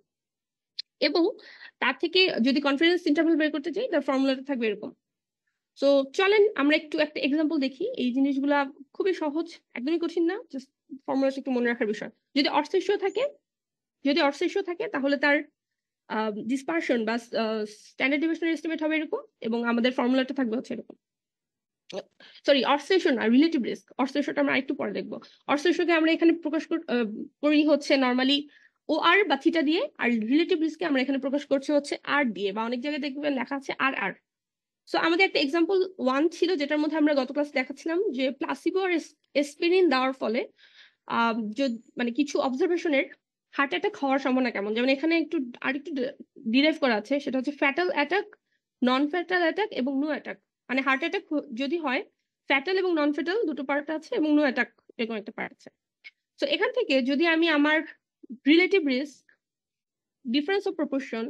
এবং তার থেকে যদি কনফিডেন্স ইন্টারভাল বের করতে চাই তার ফর্মুলাটা থাকবে এরকম। সো চলেন আমরা একটু একটা এক্সাম্পল দেখি। এই জিনিসগুলা খুবই সহজ, একদমই কঠিন না, জাস্ট ফর্মুলাটা একটু মনে রাখার বিষয়। যদি অড রেশিও থাকে তাহলে তার ডিসপারশন বা স্ট্যান্ডার্ড ডিভিশনের এস্টিমেট হবে এরকম, এবং আমাদের ফর্মুলাটা থাকবে হচ্ছে এরকম। সরি, অডস রেশিও না, রিলেটিভ রিস্ক। অডস রেশিওটা আমরা একটু পরে দেখবো। অডস রেশিওকে আমরা এখানে প্রকাশ করি হচ্ছে নর্মালি ও আর বা থিটা দিয়ে, আর রিলেটিভ রিস্ককে আমরা এখানে প্রকাশ করছি হচ্ছে আর দিয়ে, বা অনেক জায়গায় দেখবেন লেখা আছে আর আর। সো আমাদের একটা এক্সাম্পল 1 ছিল যেটার মধ্যে আমরা গত ক্লাসে দেখাচ্ছিলাম যে প্লাসিবো আর এসপিরিন দেওয়ার ফলে মানে কিছু অবজারভেশনের হার্ট অ্যাটাক হওয়ার সম্ভাবনা কেমন। যেমন এখানে আরেকটু ডিরাইভ করা আছে, সেটা হচ্ছে ফ্যাটাল অ্যাটাক, নন ফ্যাটাল অ্যাটাক এবং নো অ্যাটাক। মানে হার্ট অ্যাটাক যদি হয়, ফ্যাটাল এবং নন ফ্যাটাল দুটো পার্ট আছে এবং নো অ্যাটাক এরকম একটা পার্ট আছে। তো এখান থেকে যদি আমি আমার relative risk, difference of proportion,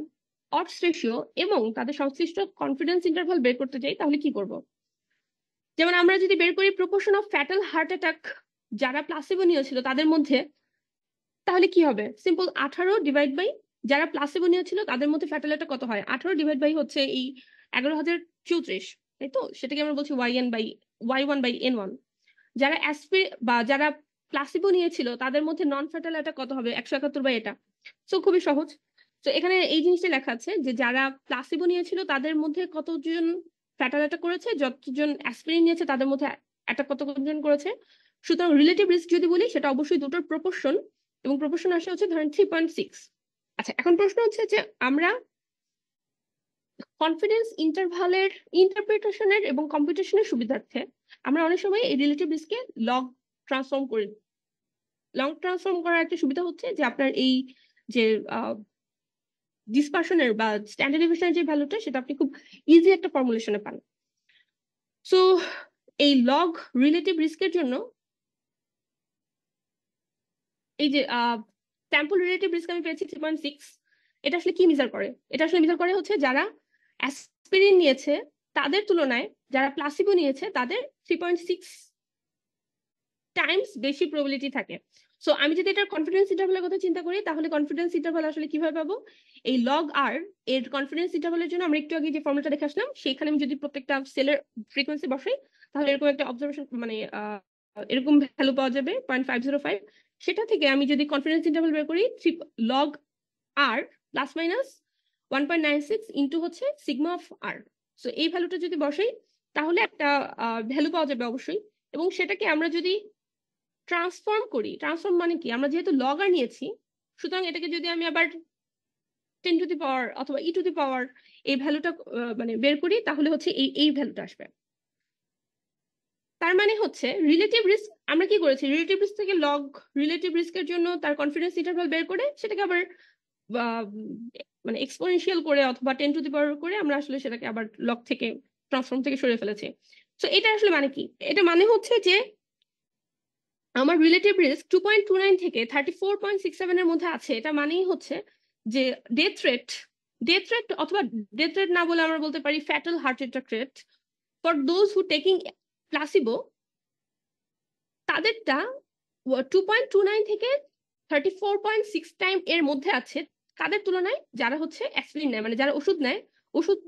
ods ratio এবং তাদের সংশ্লিষ্ট কনফিডেন্স ইন্টারভাল বের করতে চাই তাহলে কি করব। যেমন আমরা যদি বের করি proportion of fatal heart attack যারা প্লাসিবো নিয়েছিল তাদের মধ্যে, তাহলে কি হবে? সিম্পল 18 ডিভাইড বাই যারা প্লাসিবো নিয়েছিল তাদের মধ্যে ফ্যাটাল অ্যাটাক কত হয়, 18 ডিভাইড বাই হচ্ছে এই 11,034, তাই তো? সেটাকে আমরা বলছি y1/n1। যারা যারা প্লাসিবো নিয়েছিল তাদের মধ্যে নন ফ্যাটাল অ্যাটাক কত হবে, 171 বাই এটা। সো খুবই সহজ। তো এখানে এই জিনিসটা লেখা আছে যে যারা প্লাসিবো নিয়েছিল তাদের মধ্যে কতজন ফ্যাটাল অ্যাটাক করেছে, যতজন অ্যাসপিরিন নিয়েছে তাদের মধ্যে অ্যাটাক কতজন করেছে। সুতরাং রিলেটিভ রিস্ক যদি বলি সেটা অবশ্যই দুটোর প্রপোর্শন, এবং প্রপোর্শন আসে হচ্ছে ধরেন 3.6। আচ্ছা, এখন প্রশ্ন হচ্ছে যে আমরা কনফিডেন্স ইন্টারভালের ইন্টারপ্রিটেশনের এবং কম্পিউটেশনের সুবিধার্থে আমরা অনেক সময় এই রিলেটিভ রিস্ককে লগ ট্রান্সফর্ম করি। লং ট্রান্সফর্ম করার একটা সুবিধা হচ্ছে যে আপনার এই যে ডিসপারশনের বা স্ট্যান্ডার্ড ডিভিশনের যে ভ্যালুটা সেটা আপনি খুব ইজি একটা ফর্মুলেশনে পান। সো এই লগ রিলেটিভ রিস্কের জন্য এই যে স্যাম্পল রিলেটিভ রিস্ক আমি পেয়েছি 3.6। এটা আসলে কি মেজার করে? এটা আসলে মেজার করে হচ্ছে যারা অ্যাসপিরিন নিয়েছে তাদের তুলনায় যারা প্লাসিবো নিয়েছে তাদের 3.6 টাইমস বেশি প্রবাবিলিটি থাকে। সো আমি যদি এটার কনফিডেন্স ইন্টারভালের কথা চিন্তা করি তাহলে কনফিডেন্স ইন্টারভাল আসলে কিভাবে পাবো? এই লগ আর এর কনফিডেন্স ইন্টারভালের জন্য আমরা একটু আগে যে ফর্মুলাটা দেখে আসলাম সেখানে আমি যদি প্রত্যেকটা সেলের ফ্রিকোয়েন্সি বসাই তাহলে এরকম একটা অবজারভেশন মানে এরকম ভ্যালু পাওয়া যাবে 0.505। সেটা থেকে আমি যদি কনফিডেন্স ইন্টারভাল বের করি লগ আর প্লাস মাইনাস 1.96 ইন্টু হচ্ছে সিগমা অফ আর। সো এই ভ্যালুটা যদি বসাই তাহলে একটা ভ্যালু পাওয়া যাবে অবশ্যই। এবং সেটাকে আমরা যদি ট্রান্সফর্ম করি, ট্রান্সফর্ম মানে কি, আমরা যেহেতু লগ আর নিয়েছি সুতরাং এটাকে যদি আমি আবার 10 টু দি পাওয়ার অথবা ই টু দি পাওয়ার এই ভ্যালুটা মানে বের করি তাহলে হচ্ছে এই ভ্যালুটা আসবে। তার মানে হচ্ছে রিলেটিভ রিস্ক আমরা কি করেছি, রিলেটিভ রিস্ক থেকে লগ রিলেটিভ রিস্কের জন্য তার কনফিডেন্স ইন্টারভাল বের করে সেটাকে আবার মানে এক্সপোনেনশিয়াল করে অথবা 10 টু দি পাওয়ার করে আমরা আসলে সেটাকে আবার লগ থেকে ট্রান্সফর্ম থেকে সরিয়ে ফেলেছি। সো এটা আসলে মানে কি? এটা মানে হচ্ছে যে আমার রিলেটিভ রিস্ক 2.29 থেকে 34.67 এর মধ্যে আছে। এটা মানেই হচ্ছে যে ডেথ রেট অথবা ডেথ রেট না বলে আমরা বলতে পারি fatal heart attack rate for those who taking placebo, তাদেরটা 2.29 থেকে 34.6 টাইম এর মধ্যে আছে তাদের তুলনায় যারা হচ্ছে অ্যাসপিরিন নেয়, মানে যারা ওষুধ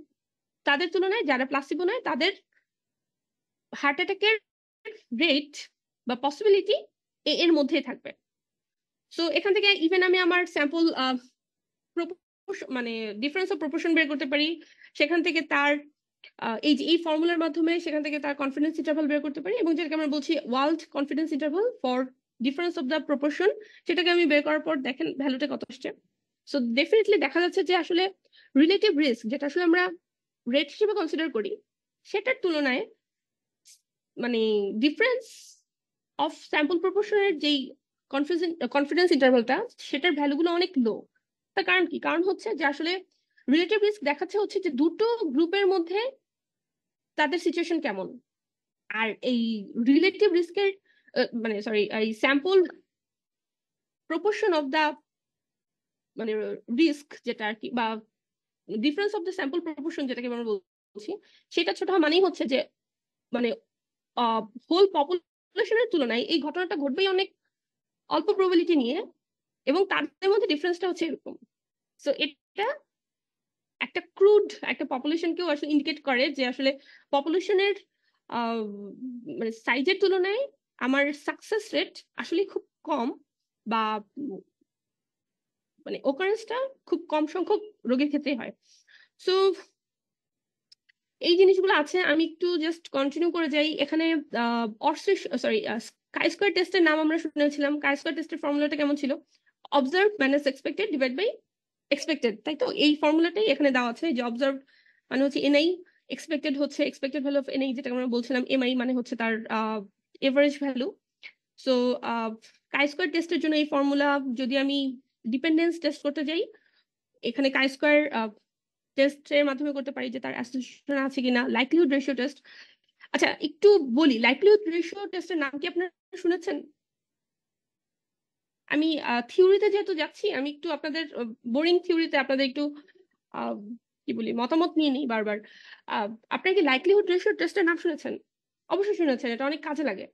তাদের তুলনায় যারা প্লাসিবো নেয় তাদের হার্ট অ্যাটাকের রেট বা পসিবিলিটি এর মধ্যেই থাকবে। সো এখান থেকে ইভেন আমি আমার স্যাম্পল মানে ডিফারেন্স অফ প্রপোর্শন বের করতে পারি, সেখান থেকে তার এই ফর্মুলার মাধ্যমে সেখান থেকে তার কনফিডেন্স ইন্টারভাল বের করতে পারি, এবং যেটাকে আমরা বলছি world confidence interval for difference of the proportion, সেটাকে আমি বের করার পর দেখেন ভ্যালুটা কত আসছে। সো ডেফিনেটলি দেখা যাচ্ছে যে আসলে রিলেটিভ রিস্ক যেটা আসলে আমরা রেট হিসেবে কনসিডার করি সেটার তুলনায় মানে ডিফারেন্স অফ স্যাম্পল প্রপোর্শনের যেই কনফিডেন্স ইন্টারভালটা সেটার ভ্যালুগুলো অনেক লো। তার কারণ কি? কারণ হচ্ছে যে আসলে রিলেটিভ রিস্ক দেখাচ্ছে হচ্ছে যে দুটো গ্রুপের মধ্যে তাদের সিচুয়েশন কেমন, আর এই রিলেটিভ রিস্কের মানে সরি এই স্যাম্পল প্রপোর্শন অফ দ্য মানে রিস্ক যেটা আর কি, বা difference of the sample proportion যেটাকে আমরা বলছি, সেটা ছোট হওয়া মানেই হচ্ছে যে মানে হোল পপুলেশনের তুলনায় এই ঘটনাটা ঘটবেই অনেক অল্প প্রবাবিলিটি নিয়ে, এবং তাদের মধ্যে ডিফারেন্সটা হচ্ছে এরকম। সো এটা একটা ক্রুড একটা পপুলেশনকেও আসলে ইন্ডিকেট করে যে আসলে পপুলেশনের মানে সাইজের তুলনায় আমার সাকসেস রেট আসলে খুব কম, বা মানে ওকারেন্সটা খুব কম সংখ্যক রোগীর ক্ষেত্রে হয়। সো এই জিনিসগুলো আছে। আমি একটু জাস্ট কন্টিনিউ করে যাই। এখানে কাই স্কয়ার টেস্টের নাম আমরা শুনেছিলাম। কাই স্কয়ার টেস্টের ফর্মুলাটা কেমন ছিল? Observe minus expected divide by expected, তাই তো? এই ফর্মুলাটাই এখানে দেওয়া আছে যে অবজার্ভ মানে হচ্ছে এনআই, এক্সপেক্টেড হচ্ছে এক্সপেক্টেড ভ্যালু অফ এনআই, যেটা আমরা বলছিলাম এমআই মানে হচ্ছে তার এভারেজ ভ্যালু। সো কাই স্কয়ার টেস্টের জন্য এই ফর্মুলা, যদি আমি ডিপেন্ডেন্স টেস্ট করতে যাই, এখানে কাই স্কয়ার টেস্টের মাধ্যমে করতে পারি যে তার অ্যাসোসিয়েশন আছে কিনা। লাইকলিহুড রেশিও টেস্ট, আচ্ছা একটু বলি, লাইকলিহুড রেশিও টেস্টের নাম কি আপনারা শুনেছেন? আমি থিওরিতে যেহেতু যাচ্ছি, আমি একটু আপনাদের বোরিং থিওরিতে আপনাদের একটু কি বলি মতামত নিয়ে নিই বারবার। আপনারা কি লাইকলিহুড রেশিও টেস্টের নাম শুনেছেন? অবশ্যই শুনেছেন, এটা অনেক কাজে লাগে।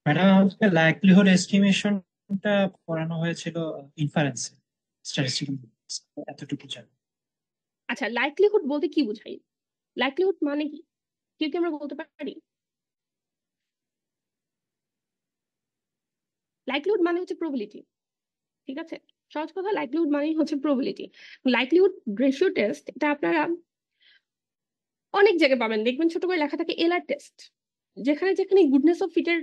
ম্যাডাম আমাকে লাইকলিহুড এস্টিমেশনটা পড়ানো হয়েছিল ইনফারেন্সে, স্ট্যাটিস্টিক্যাল এতটুকু জানি। আচ্ছা, লাইকলিহুড বলতে কি বোঝাই? লাইকলিহুড মানে কি, কেউ কি আমরা বলতে পারি? লাইকলিহুড মানে হচ্ছে প্রবাবিলিটি, ঠিক আছে? সহজ কথা, লাইকলিহুড মানেই হচ্ছে প্রবাবিলিটি। লাইকলিহুড রেশিও টেস্ট এটা আপনারা অনেক জায়গায় পাবেন, দেখবেন ছোট করে লেখা থাকে এলআর টেস্ট। যেখানে যেখানে গুডনেস অফ ফিটের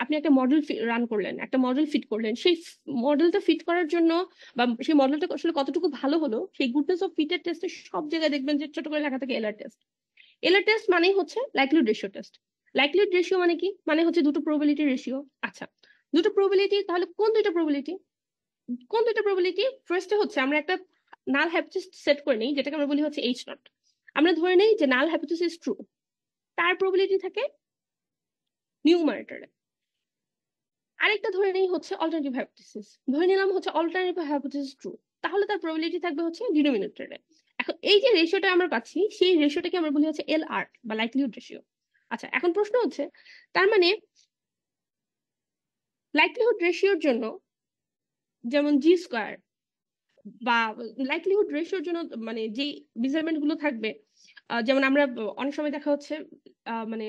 আপনি একটা মডেল রান করলেন, একটা মডেল ফিট করলেন, সেই মডেলটা ফিট করার জন্য বা সেই মডেলটা আসলে কতটুকু ভালো হলো, সেই গুডনেস অফ ফিটের টেস্টে সব জায়গায় দেখবেন যে ছোট করে লেখা থাকে এলআর টেস্ট। এলআর টেস্ট মানেই হচ্ছে likelihood ratio test. Likelihood ratio মানে কি? মানে হচ্ছে দুটো প্রবাবিলিটি রেশিও। আচ্ছা, দুটো প্রবাবিলিটি, তাহলে কোন দুইটা প্রবাবিলিটি? কোন দুইটা প্রবাবিলিটি? ফার্স্টে হচ্ছে আমরা একটা নাল হাইপোথিসিস সেট করে নিই, যেটাকে আমরা বলি হচ্ছে এইচ নট। আমরা ধরে নেই যে নাল হাইপোথিসিস ট্রু, তার প্রবাবিলিটি থাকে নিউমারেটরে। আরেকটা ধরে নেই হচ্ছে অল্টারনেটিভ হাইপোথিসিস, ধরে নিলাম হচ্ছে অল্টারনেটিভ হাইপোথিসিস ট্রু, তাহলে তার প্রবাবিলিটি থাকবে হচ্ছে ডিনোমিনেটরে। এখন এই যে রেশিওটা আমরা পাচ্ছি, সেই রেশিওটাকে আমরা বলি হচ্ছে এলআর বা লাইকলিহুড রেশিও। আচ্ছা, এখন প্রশ্ন হচ্ছে, তার মানে লাইকলিহুড রেশিওর জন্য যেমন জি স্কয়ার, বা লাইকলিহুড রেশিওর জন্য মানে যে মেজারমেন্ট গুলো থাকবে, যেমন আমরা অনেক সময় দেখা হচ্ছে মানে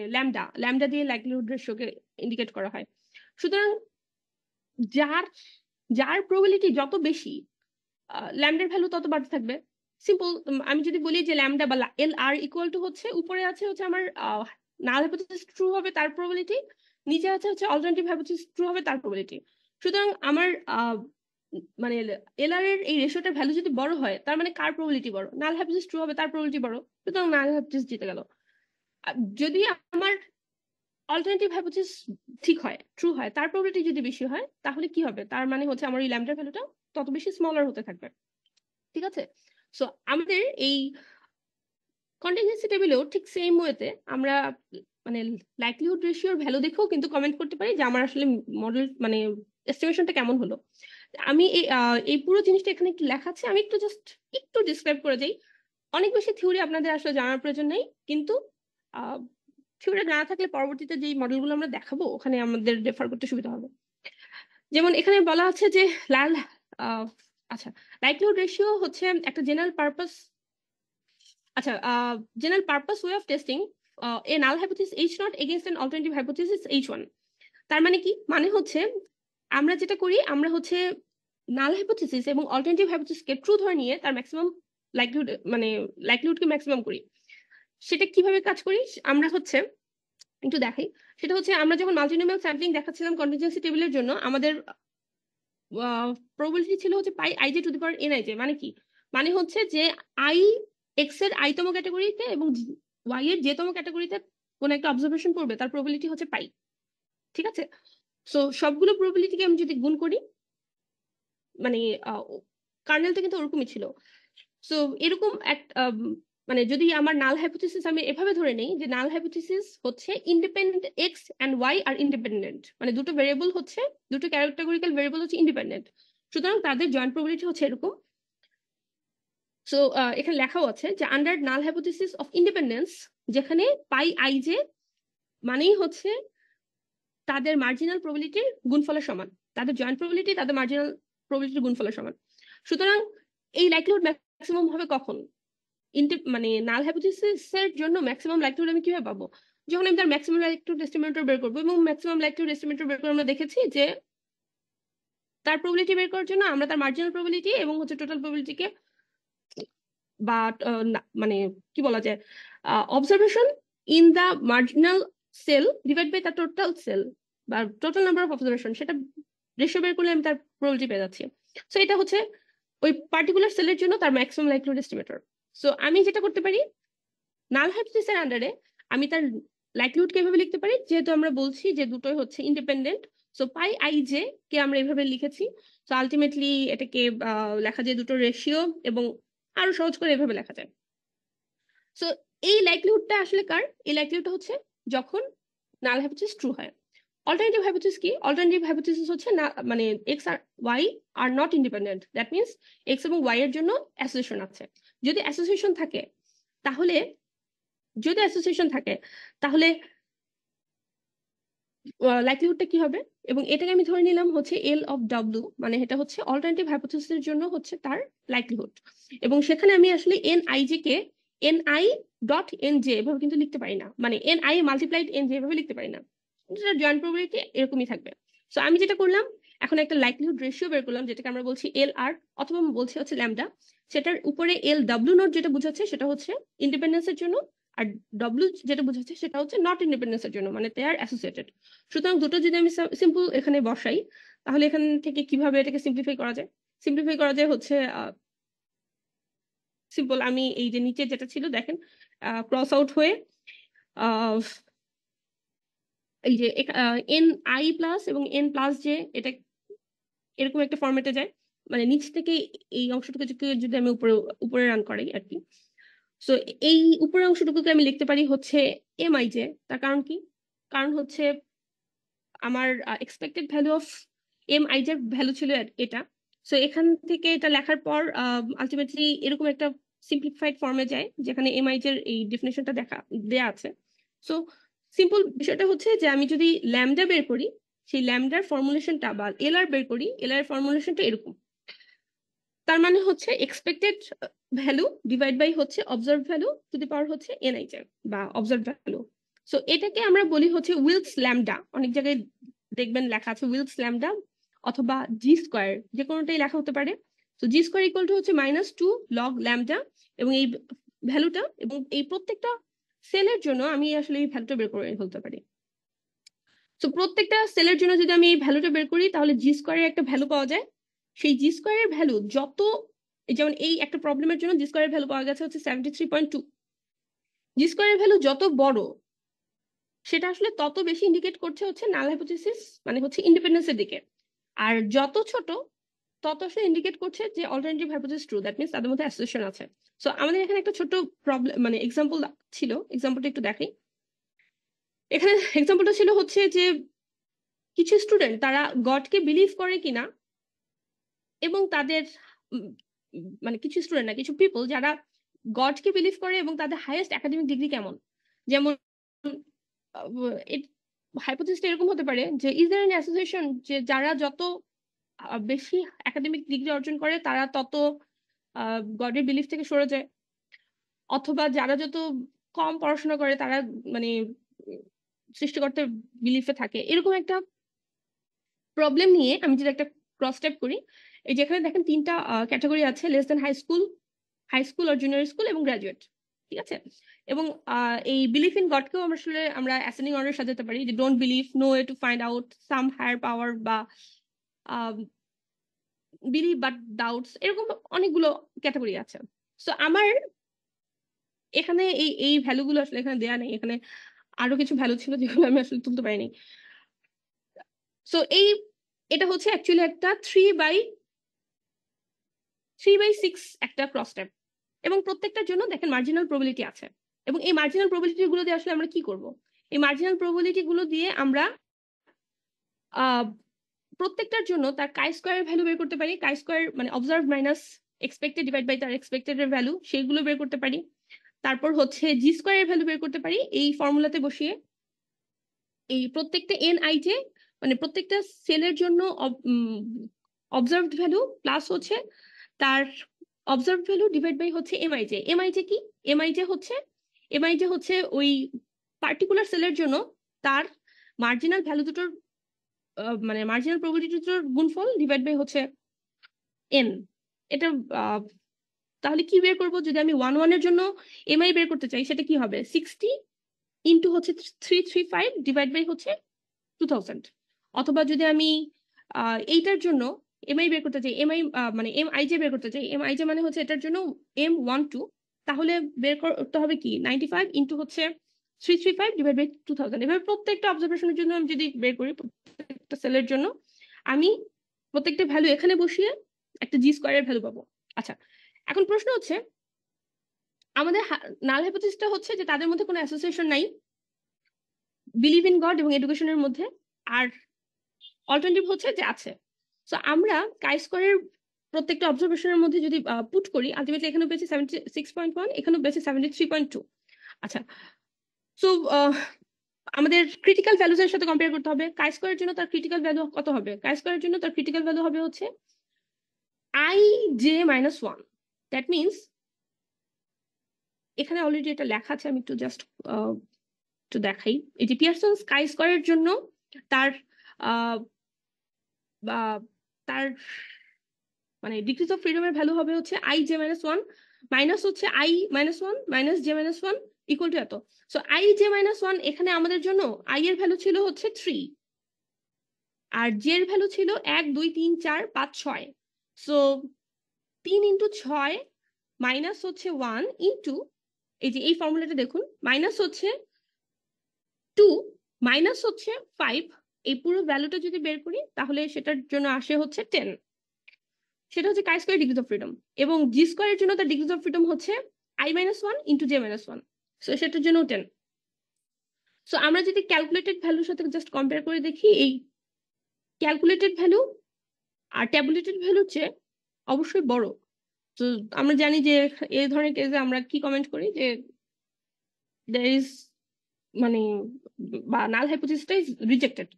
ল্যামডা দিয়ে লাইকলিহুড রেশিওকে ইন্ডিকেট করা হয়। সুতরাং যার যার প্রবাবিলিটি যত বেশি, ল্যামডার ভ্যালু তত বাড়তে থাকবে। সিম্পল, আমি যদি বলি যে ল্যামডা বা এল আর ইকুয়াল টু হচ্ছে উপরে আছে হচ্ছে আমার নাল হাইপোথিসিস ট্রু হবে তার প্রবাবিলিটি, নিচে আছে হচ্ছে অল্টারনেটিভ হাইপোথিসিস ট্রু হবে তার প্রবাবিলিটি। সুতরাং আমার মানে এলআর এর এই রেশিওটার ভ্যালু যদি বড় হয়, তার মানে কার প্রবাবিলিটি বড়? নাল হাইপোথিসিস ট্রু হবে তার প্রবাবিলিটি বড়, সুতরাং নাল হাইপোথিসিস জিতে গেল। যদি আমার অল্টারনেটিভ হাইপোথিসিস ঠিক হয়, ট্রু হয়, তার প্রবাবিলিটি যদি বেশি হয়, তাহলে কি হবে? তার মানে হচ্ছে আমার এই ল্যামডার ভ্যালুটা তত বেশি স্মলার হতে থাকবে, ঠিক আছে? সো আমাদের এই কন্টিনজেন্সি টেবিলেও ঠিক সেম ওয়েতে আমরা মানে লাইকলিহুড রেশিওর ভ্যালু দেখেও কিন্তু কমেন্ট করতে পারি যে আমার আসলে মডেল মানে এস্টিমেশনটা কেমন হলো। আমি এই পুরো জিনিসটা এখানে একটু লেখা আছে, আমি একটু জাস্ট একটু ডিসক্রাইব করে যাই। অনেক বেশি থিওরি আপনাদের আসলে জানার প্রয়োজন নেই, কিন্তু থিওরি জানা থাকলে পরবর্তীতে যেই মডেলগুলো আমরা দেখাবো ওখানে আমাদের রেফার করতে সুবিধা হবে। যেমন এখানে বলা আছে যে আচ্ছা, লাইকলিহুড রেশিও হচ্ছে একটা জেনারেল পারপাস, আচ্ছা general purpose way of testing A null hypothesis H not against an alternative hypothesis H1। তার মানে কি? মানে হচ্ছে আমরা যেটা করি, আমরা হচ্ছে নাল হাইপোথিসিস এবং অল্টারনেটিভ হাইপোথিসিসকে ট্রু ধরে নিয়ে তার ম্যাক্সিমাম লাইকলিহুড মানে লাইকলিহুডকে ম্যাক্সিমাম করি। সেটা কিভাবে কাজ করি আমরা হচ্ছে একটু দেখাই। সেটা হচ্ছে আমরা যখন মাল্টিনোমিয়াল স্যাম্পলিং দেখাচ্ছিলাম কন্টিনজেন্সি টেবিলের জন্য, আমাদের প্রবাবিলিটি ছিল হচ্ছে pi I J to the power N I J. মানে কি? মানে হচ্ছে যে আই এক্স এর আইতম ক্যাটাগরিতে এবং ওয়াই এর জেতম ক্যাটাগরিতে কোন একটা অবজারভেশন করবে, তার প্রবাবিলিটি হচ্ছে পাই, ঠিক আছে? সো সবগুলো প্রবাবিলিটিকে আমি যদি গুণ করি, মানে কার্নেলটা কিন্তু ওরকমই ছিল। সো এরকম মানে যদি আমার নাল হাইপোথিসিস আমি এভাবে ধরে নেই যে নাল হাইপোথিসিস হচ্ছে independent X and Y are independent, মানে দুটো ভেরিয়েবল হচ্ছে, দুটো ক্যাটাগরিক্যাল ভেরিয়েবল হচ্ছে ইন্ডিপেন্ডেন্ট, সুতরাং তাদের জয়েন্ট প্রবাবিলিটি হচ্ছে এরকম। সো এখানে লেখাও আছে যে under null hypothesis of independence, যেখানে পাই আই জে মানেই হচ্ছে তাদের মার্জিনাল প্রবাবিলিটির গুণফলের সমান, তাদের জয়েন্ট প্রবাবিলিটি তাদের মার্জিনাল প্রবাবিলিটির গুণফলের সমান। সুতরাং এই লাইকলিহুড ম্যাক্সিমাম হবে কখন? মানে নাল হাইপোথিসিসের জন্য ম্যাক্সিমাম লাইকলিহুড আমি কিভাবে পাবো? যখন আমি তার ম্যাক্সিমাম লাইকলিহুড এস্টিমেটর বের করবো, এবং ম্যাক্সিমাম লাইকলিহুড এস্টিমেটর বের করে আমরা দেখেছি যে তার প্রবাবিলিটি বের করার জন্য আমরা তার মার্জিনাল প্রবাবিলিটি এবং হচ্ছে টোটাল প্রবাবিলিটিকে বা মানে কি বলা যায় observation in the marginal cell divide by তার টোটাল সেল বা টোটাল নাম্বার অফ অবজারভেশন, সেটা রেশিও বের করলে আমি তার প্রবাবিলিটি পেয়ে যাচ্ছি। সো এটা হচ্ছে ওই পার্টিকুলার সেলের জন্য তার ম্যাক্সিমাম লাইকলিহুড এস্টিমেটর। সো আমি যেটা করতে পারি নাল হাইপোথিসিসের আন্ডারে আমি তার লাইকলিহুডকে এভাবে লিখতে পারি, যেহেতু আমরা বলছি যে দুটোই হচ্ছে independent, so pi I J K আমরা এভাবে লিখেছি। সো আলটিমেটলি এটাকে লেখা যায় দুটো রেশিও, এবং আরো সহজ করে এভাবে লেখা যায়। সো এই লাইকলিহুডটা আসলে কার? এই লাইকলিহুডটা হচ্ছে যখন নাল হাইপোথিসিস ট্রু হয়। অল্টারনেটিভ হাইপোথিসিস কি? অল্টারনেটিভ হাইপোথিসিস হচ্ছে না, মানে এক্স আর Y are not independent, that means X এবং ওয়াই এর জন্য অ্যাসোসিয়েশন আছে। যদি অ্যাসোসিয়েশন থাকে তাহলে লাইকলিহুডটা কি হবে? এবং এটাকে আমি ধরে নিলাম হচ্ছে এল অফ ডাব্লিউ, মানে এটা হচ্ছে অল্টারনেটিভ হাইপোথিসিসের জন্য হচ্ছে তার লাইকলিহুড। এবং সেখানে আমি আসলে N I J K N I dot N J এভাবে কিন্তু লিখতে পারি না, মানে N I multiplied N J এভাবে লিখতে পারি না, এটা জয়েন্ট প্রবাবিলিটি এরকমই থাকবে। সো আমি যেটা করলাম এখন একটা লাইকলিহুড রেশিও বের করলাম, যেটাকে আমরা বলছি এল আর, অথবা বলছি হচ্ছে ল্যামডা। সেটার উপরে এল ডাব্লিউ নট যেটা বোঝাচ্ছে সেটা হচ্ছে ইন্ডিপেন্ডেন্সের জন্য, আর ডব্লিউ যেটা বোঝাচ্ছে সেটা হচ্ছে নট ইন্ডিপেন্ডেন্সের জন্য, মানে দে আর অ্যাসোসিয়েটেড। সুতরাং দুটো যদি আমি সিম্পল এখানে বসাই, তাহলে এখান থেকে কিভাবে এটাকে সিম্পলিফাই করা যায়? সিম্পলিফাই করা যায় হচ্ছে সিম্পল, আমি এই যে নিচে যেটা ছিল দেখেন ক্রস আউট হয়ে এই যে এন আই প্লাস এবং এন প্লাস যে এটা এরকম একটা ফরম্যাটে যায়, মানে নিচ থেকে এই অংশটুকু যদি আমি উপরে উপরে রান করাই আর কি। সো এই উপরের অংশটুকুকে আমি লিখতে পারি হচ্ছে এম আই জে। তার কারণ কি? কারণ হচ্ছে আমার expected value of M I জের ভ্যালু ছিল এটা। সো এখান থেকে এটা লেখার পর আলটিমেটলি এরকম একটা সিম্পলিফাইড ফর্মে যায়, যেখানে এম আই জের এই ডেফিনেশনটা দেয়া আছে। সো সিম্পল বিষয়টা হচ্ছে যে আমি যদি ল্যামডা বের করি, সেই ল্যামডার ফর্মুলেশনটা বা এল আর বের করি, এল আর ফর্মুলেশনটা এরকম। তার মানে হচ্ছে এক্সপেক্টেড ভ্যালু ডিভাইড বাই হচ্ছে observe value two the power হচ্ছে এনআই বা অবজার্ভ ভ্যালু। সো এটাকে আমরা বলি হচ্ছে উইলস ল্যামডা। অনেক জায়গায় দেখবেন লেখা আছে উইলস ল্যামডা অথবা জি স্কোয়ার, যে কোনোটাই লেখা হতে পারে। তো জি স্কোয়ার ইকুয়াল টু হচ্ছে -2 লগ ল্যামডা, এবং এই ভ্যালুটা এবং এই প্রত্যেকটা সেলের জন্য আমি আসলে এই ভ্যালুটা বের করে ফেলতে পারি। তো প্রত্যেকটা সেলের জন্য যদি আমি এই ভ্যালুটা বের করি, তাহলে জি স্কোয়ারের একটা ভ্যালু পাওয়া যায়। সেই জি স্কোয়ারের ভ্যালু যত, যেমন এই একটা প্রবলেমের জন্য জি স্কোয়ারের ভ্যালু পাওয়া গেছে হচ্ছে 73.2। জি স্কোয়ারের ভ্যালু যত বড়, সেটা আসলে তত বেশি ইন্ডিকেট করছে হচ্ছে নাল হাইপোথিসিস, মানে হচ্ছে ইন্ডিপেন্ডেন্সের দিকে। আর যত ছোট তত আসলে ইন্ডিকেট করছে যে alternative hypothesis true, that means তাদের মধ্যে অ্যাসোসিয়েশন আছে। সো আমাদের এখানে একটা ছোট প্রবলেম মানে এক্সাম্পল ছিল, এক্সাম্পলটা একটু দেখাই। এখানে এক্সাম্পলটা ছিল হচ্ছে যে কিছু স্টুডেন্ট তারা গডকে বিলিভ করে কিনা, এবং তাদের মানে কিছু স্টুডেন্ট না, কিছু পিপল যারা গডকে বিলিভ করে এবং তাদের হাইয়েস্ট একাডেমিক ডিগ্রি কেমন। যেমন হাইপোথিসিসটা এরকম হতে পারে যে ইজ দেয়ার এনি অ্যাসোসিয়েশন, যে যারা যত বেশি একাডেমিক ডিগ্রি অর্জন করে তারা তত গডের বিলিফ থেকে সরে যায়, অথবা যারা যত কম পড়াশোনা করে তারা মানে সৃষ্টিকর্তার বিলিফে থাকে। এরকম একটা প্রবলেম নিয়ে আমি যদি একটা ক্রস স্টেপ করি, এই যেখানে দেখেন তিনটা ক্যাটাগরি আছে, লেস দেন হাই স্কুল আর জুনিয়র স্কুল এবং গ্রাজুয়েট, ঠিক আছে। এবং এই বিলিফ ইন গডকেও আমরা অ্যাসেন্ডিং অর্ডার সাজাতে পারি, যে don't believe, no way to find out, some higher power, বা বিলিভ বাট ডাউটস, এরকম অনেকগুলো ক্যাটাগরি আছে। সো আমার এখানে এই ভ্যালুগুলো আসলে এখানে দেয়া নেই, এখানে আরো কিছু ভ্যালু ছিল যেগুলো আমি আসলে তুলতে পারিনি। সো এটা হচ্ছে অ্যাকচুয়ালি একটা 3/6 একটা ক্রস স্টেপ। এবং প্রত্যেকটার জন্য দেখেন মার্জিনাল প্রবাবিলিটি আছে। এবং এই মার্জিনাল প্রবাবিলিটি গুলো দিয়ে আসলে আমরা কি করব? এই মার্জিনাল প্রবাবিলিটি গুলো দিয়ে আমরা প্রত্যেকটার জন্য তার কাই স্কোয়ারের ভ্যালু বের করতে পারি। কাই স্কোয়ার মানে observe minus expected divide by তার এক্সপেক্টেড এর ভ্যালু, সেইগুলো বের করতে পারি। তারপর হচ্ছে জি স্কোয়ারের ভ্যালু বের করতে পারি এই ফর্মুলাতে বসিয়ে। এই প্রত্যেকটা NIJ মানে প্রত্যেকটা সেলের জন্য অবজার্ভড ভ্যালু প্লাস হচ্ছে তার অবজার্ভ ভ্যালু ডিভাইড বাই হচ্ছে MIJ। MIJ কি? MIJ হচ্ছে ওই পার্টিকুলার সেলের জন্য তার মার্জিনাল ভ্যালু দুটোর মানে মার্জিনাল প্রবাবিলিটি দুটোর গুণফল ডিভাইড বাই হচ্ছে n। এটা তাহলে কি বের করব? যদি আমি 1 এর জন্য MI বের করতে চাই সেটা কি হবে? 60 ইন্টু হচ্ছে 335 ডিভাইড বাই হচ্ছে 2000। অথবা যদি আমি এইটার জন্য MI বের করতে চাই, MI মানে MIJ বের করতে চাই, MIJ মানে হচ্ছে এটার জন্য M12, তাহলে বের করতে হবে কি 95 ইন্টু হচ্ছে 335 ডিভাইড বাই 2000। এভাবে প্রত্যেকটা অবজারভেশনের জন্য আমি যদি বের করি প্রত্যেকটা সেলের জন্য, আমি প্রত্যেকটা ভ্যালু এখানে বসিয়ে একটা জি স্কোয়ারের ভ্যালু পাবো। আচ্ছা, এখন প্রশ্ন হচ্ছে আমাদের নাল হাইপোথিসিসটা হচ্ছে যে তাদের মধ্যে কোনো অ্যাসোসিয়েশন নাই বিলিভ ইন গড এবং এডুকেশনের মধ্যে, আর অল্টারনেটিভ হচ্ছে যে আছে। সো আমরা কাই স্কোয়ারের প্রত্যেকটা অবজারভেশনের মধ্যে যদি পুট করি, আলটিমেটলি এখানে পেয়েছি 76.1, এখানেও পেয়েছি 73.2। আচ্ছা, সো আমাদের ক্রিটিক্যাল ভ্যালুজ এর সাথে কম্পেয়ার করতে হবে। কাই স্কোয়ারের জন্য তার ক্রিটিক্যাল ভ্যালু কত হবে? কাই স্কোয়ারের জন্য তার ক্রিটিক্যাল ভ্যালু হবে হচ্ছে IJ-1। দ্যাট মিনস এখানে অলরেডি এটা লেখা আছে, আমি একটু জাস্ট একটু দেখাই। এই যে পিয়ারসন কাই স্কোয়ারের জন্য তার তার মানে ডিগ্রিজ অফ ফ্রিডমের ভ্যালু হবে হচ্ছে IJ-1 মাইনাস হচ্ছে I-1 minus J-1 equal to এত। সো IJ-1 এখানে আমাদের জন্য I এর ভ্যালু ছিল হচ্ছে 3 আর J এর ভ্যালু ছিল 1 2 3 4 5 6। সো 3 ইন্টু 6 মাইনাস হচ্ছে 1 ইন্টু এই যে এই ফর্মুলাটা দেখুন, মাইনাস হচ্ছে 2 মাইনাস হচ্ছে 5, এই পুরো ভ্যালুটা যদি বের করি তাহলে সেটার জন্য আসে হচ্ছে 10। সেটা হচ্ছে কাই স্কোয়ার ডিগ্রিজ অফ ফ্রিডম। এবং জি স্কোয়ারের জন্য তার ডিগ্রিজ অফ ফ্রিডম হচ্ছে I-1 ইন্টু J-1, সো সেটার জন্য 10। সো আমরা যদি ক্যালকুলেটেড ভ্যালুর সাথে জাস্ট কম্পেয়ার করে দেখি, এই ক্যালকুলেটেড ভ্যালু আর ট্যাবুলেটেড ভ্যালুর চেয়ে অবশ্যই বড়। তো আমরা জানি যে এই ধরনের কেসে আমরা কি কমেন্ট করি যে there is মানে বা নাল হাইপোথিসিসটা is rejected.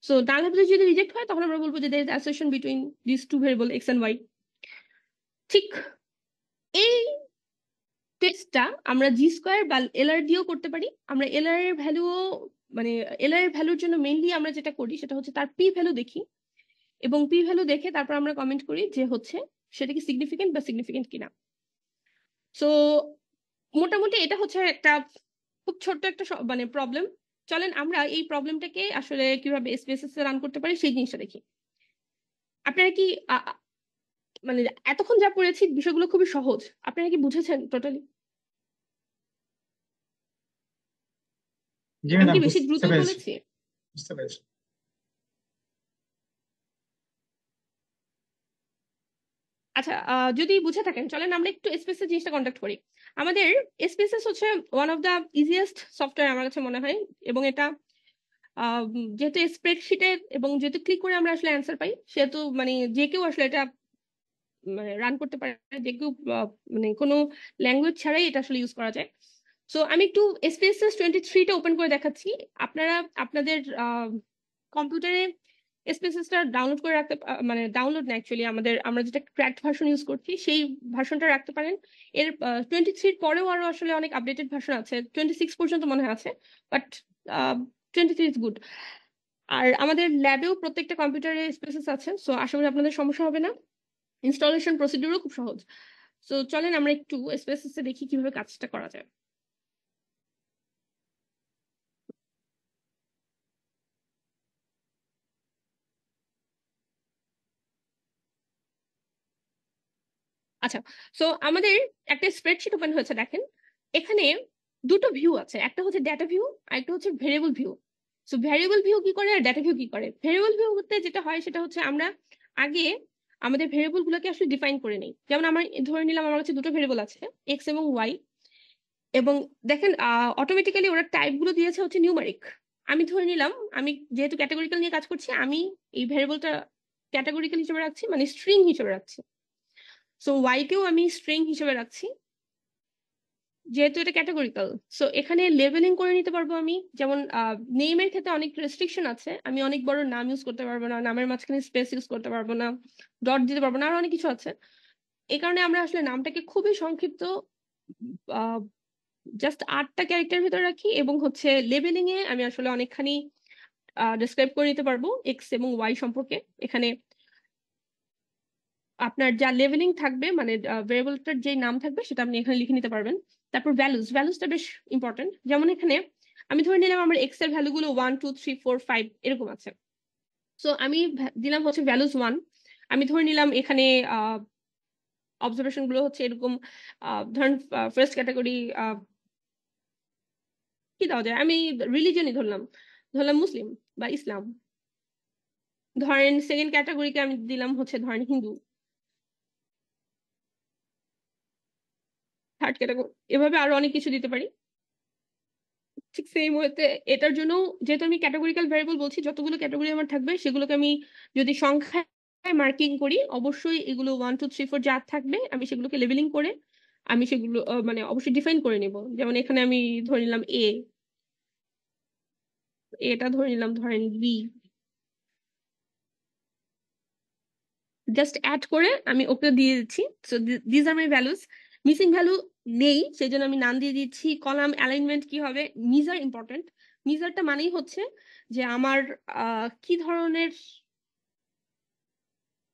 So null hypothesis যদি রিজেক্ট হয় তখন আমরা বলবো যে there is association between these two variable x and y। ঠিক এই টেস্টটা আমরা জি স্কোয়ার বা LR দিয়েও করতে পারি। আমরা LR এর ভ্যালুও মানে LR এর ভ্যালুর জন্য মেইনলি আমরা যেটা করি সেটা হচ্ছে তার পি ভ্যালু দেখি, এবং পি ভ্যালু দেখে তারপর আমরা কমেন্ট করি যে হচ্ছে সেটা কি সিগনিফিকেন্ট বা সিগনিফিকেন্ট কিনা। সো মোটামুটি এটা হচ্ছে একটা খুব ছোট্ট একটা মানে প্রবলেম। চলেন আমরা এই প্রবলেমটাকে আসলে কিভাবে SPSS এ রান করতে পারি সেই জিনিসটা দেখি। আপনারা কি মানে এতক্ষণ যা পড়েছি বিষয়গুলো খুবই সহজ, আপনারা কি বুঝেছেন টোটালি? জি আমি ম্যাডাম, কি বেশি দ্রুত বুঝতে পেরেছি বলেছি? বুঝতে পেরেছি। আচ্ছা, যদি বুঝে থাকেন চলেন আমরা একটু SPSS জিনিসটা কন্ডাক্ট করি। আমাদের SPSS হচ্ছে one of the easiest software আমার কাছে মনে হয়, এবং এটা যেহেতু স্প্রেডশিটে এবং যেহেতু ক্লিক করে আমরা আসলে অ্যান্সার পাই, সেহেতু মানে যে কেউ আসলে এটা মানে রান করতে পারে, যে কেউ মানে কোনো ল্যাঙ্গুয়েজ ছাড়াই এটা আসলে ইউজ করা যায়। সো আমি একটু SPSS 23টা ওপেন করে দেখাচ্ছি। আপনারা আপনাদের কম্পিউটারে SPSSটা ডাউনলোড করে রাখতে মানে ডাউনলোড না, অ্যাকচুয়ালি আমরা যেটা ক্র্যাকড ভার্সন ইউজ করছি সেই ভার্সনটা রাখতে পারেন। এর 23 পরেও আরো আসলে অনেক আপডেটেড ভার্সন আছে, 26 পর্যন্ত মনে হয় আছে, বাট 23 ইজ গুড। আর আমাদের ল্যাবেও প্রত্যেকটা কম্পিউটারে SPSS আছে, সো আশা করি আপনাদের সমস্যা হবে না। ইনস্টলেশন প্রসিডিউরও খুব সহজ। সো চলেন আমরা একটু SPSS এ দেখি কিভাবে কাজটা করা যায়। আচ্ছা, সো আমাদের একটা স্প্রেডশিট ওপেন হয়েছে, দেখেন এখানে দুটো ভিউ আছে, একটা হচ্ছে ডেটা ভিউ আর একটা হচ্ছে variable view. So variable view কি করে আর ডেটা ভিউ কি করে? ভেরিয়েবল ভিউতে যেটা হয় সেটা হচ্ছে আমরা আগে আমাদের ভেরিয়েবল গুলোকে আসলে ডিফাইন করে নেই। যেমন আমার ধরে নিলাম আমার কাছে দুটো ভেরিয়েবল আছে, এক্স এবং ওয়াই, এবং দেখেন অটোমেটিক্যালি ওরা টাইপ গুলো দিয়েছে হচ্ছে নিউমারিক। আমি ধরে নিলাম, আমি যেহেতু ক্যাটাগরিক্যাল নিয়ে কাজ করছি, আমি এই ভেরিয়েবলটা ক্যাটাগরিক্যাল হিসেবে রাখছি, মানে স্ট্রিং হিসেবে রাখছি। সো ওয়াই কেও আমি স্ট্রিং হিসেবে রাখছি যেহেতু এটা ক্যাটাগরিক্যাল। সো এখানে লেবেলিং করে নিতে পারবো আমি, যেমন নেমের ক্ষেত্রে অনেক রেস্ট্রিকশন আছে, আমি অনেক বড় নাম ইউজ করতে পারবো না, নামের মাঝখানে স্পেস ইউজ করতে পারবো না, ডট দিতে পারবো না, আর অনেক কিছু আছে। এই কারণে আমরা আসলে নামটাকে খুবই সংক্ষিপ্ত জাস্ট 8টা ক্যারেক্টার ভিতরে রাখি, এবং হচ্ছে লেবেলিং এ আমি আসলে অনেকখানি ডিসক্রাইব করে নিতে পারবো এক্স এবং ওয়াই সম্পর্কে। এখানে আপনার যা লেভেলিং থাকবে, মানে ভেরিয়েবলটার যে নাম থাকবে সেটা আপনি এখানে লিখে নিতে পারবেন। তারপর ভ্যালুসটা বেশ ইম্পর্টেন্ট। যেমন এখানে আমি ধরে নিলাম আমার এক্স এর ভ্যালু গুলো 1 2 3 4 5 এরকম আছে। সো আমি দিলাম হচ্ছে ভ্যালুস 1। আমি ধরে নিলাম এখানে অবজারভেশন গুলো হচ্ছে এরকম, ধরেন ফার্স্ট ক্যাটাগরি কি দেওয়া যায়, আমি রিলিজনই ধরলাম মুসলিম বা ইসলাম। ধরেন সেকেন্ড ক্যাটাগরিকে আমি দিলাম হচ্ছে ধরেন হিন্দু। থার্ড ক্যাটাগরি, এভাবে আরো অনেক কিছু দিতে পারি। ঠিক সেম ওয়েতে এটার জন্য যেহেতু আমি ক্যাটাগরিক্যাল ভ্যারিয়েবল বলছি, যতগুলো ক্যাটাগরি আমার থাকবে সেগুলোকে আমি যদি সংখ্যায় মার্কিং করি, অবশ্যই এগুলো 1 2 3 4 যা থাকবে আমি সেগুলোকে লেবেলিং করে আমি সেগুলো মানে অবশ্যই ডিফাইন করে নিব। যেমন এখানে আমি ধরে নিলাম এটা ধরে নিলাম ধরেন বি, জাস্ট অ্যাড করে আমি ওকে দিয়ে দিচ্ছি। So this are my values. Missing value নেই, সেই জন্য আমি নাম দিয়ে দিচ্ছি। কলাম অ্যালাইনমেন্ট কি হবে, মিজার ইম্পর্টেন্ট। মিজারটা মানেই হচ্ছে যে আমার কি ধরনের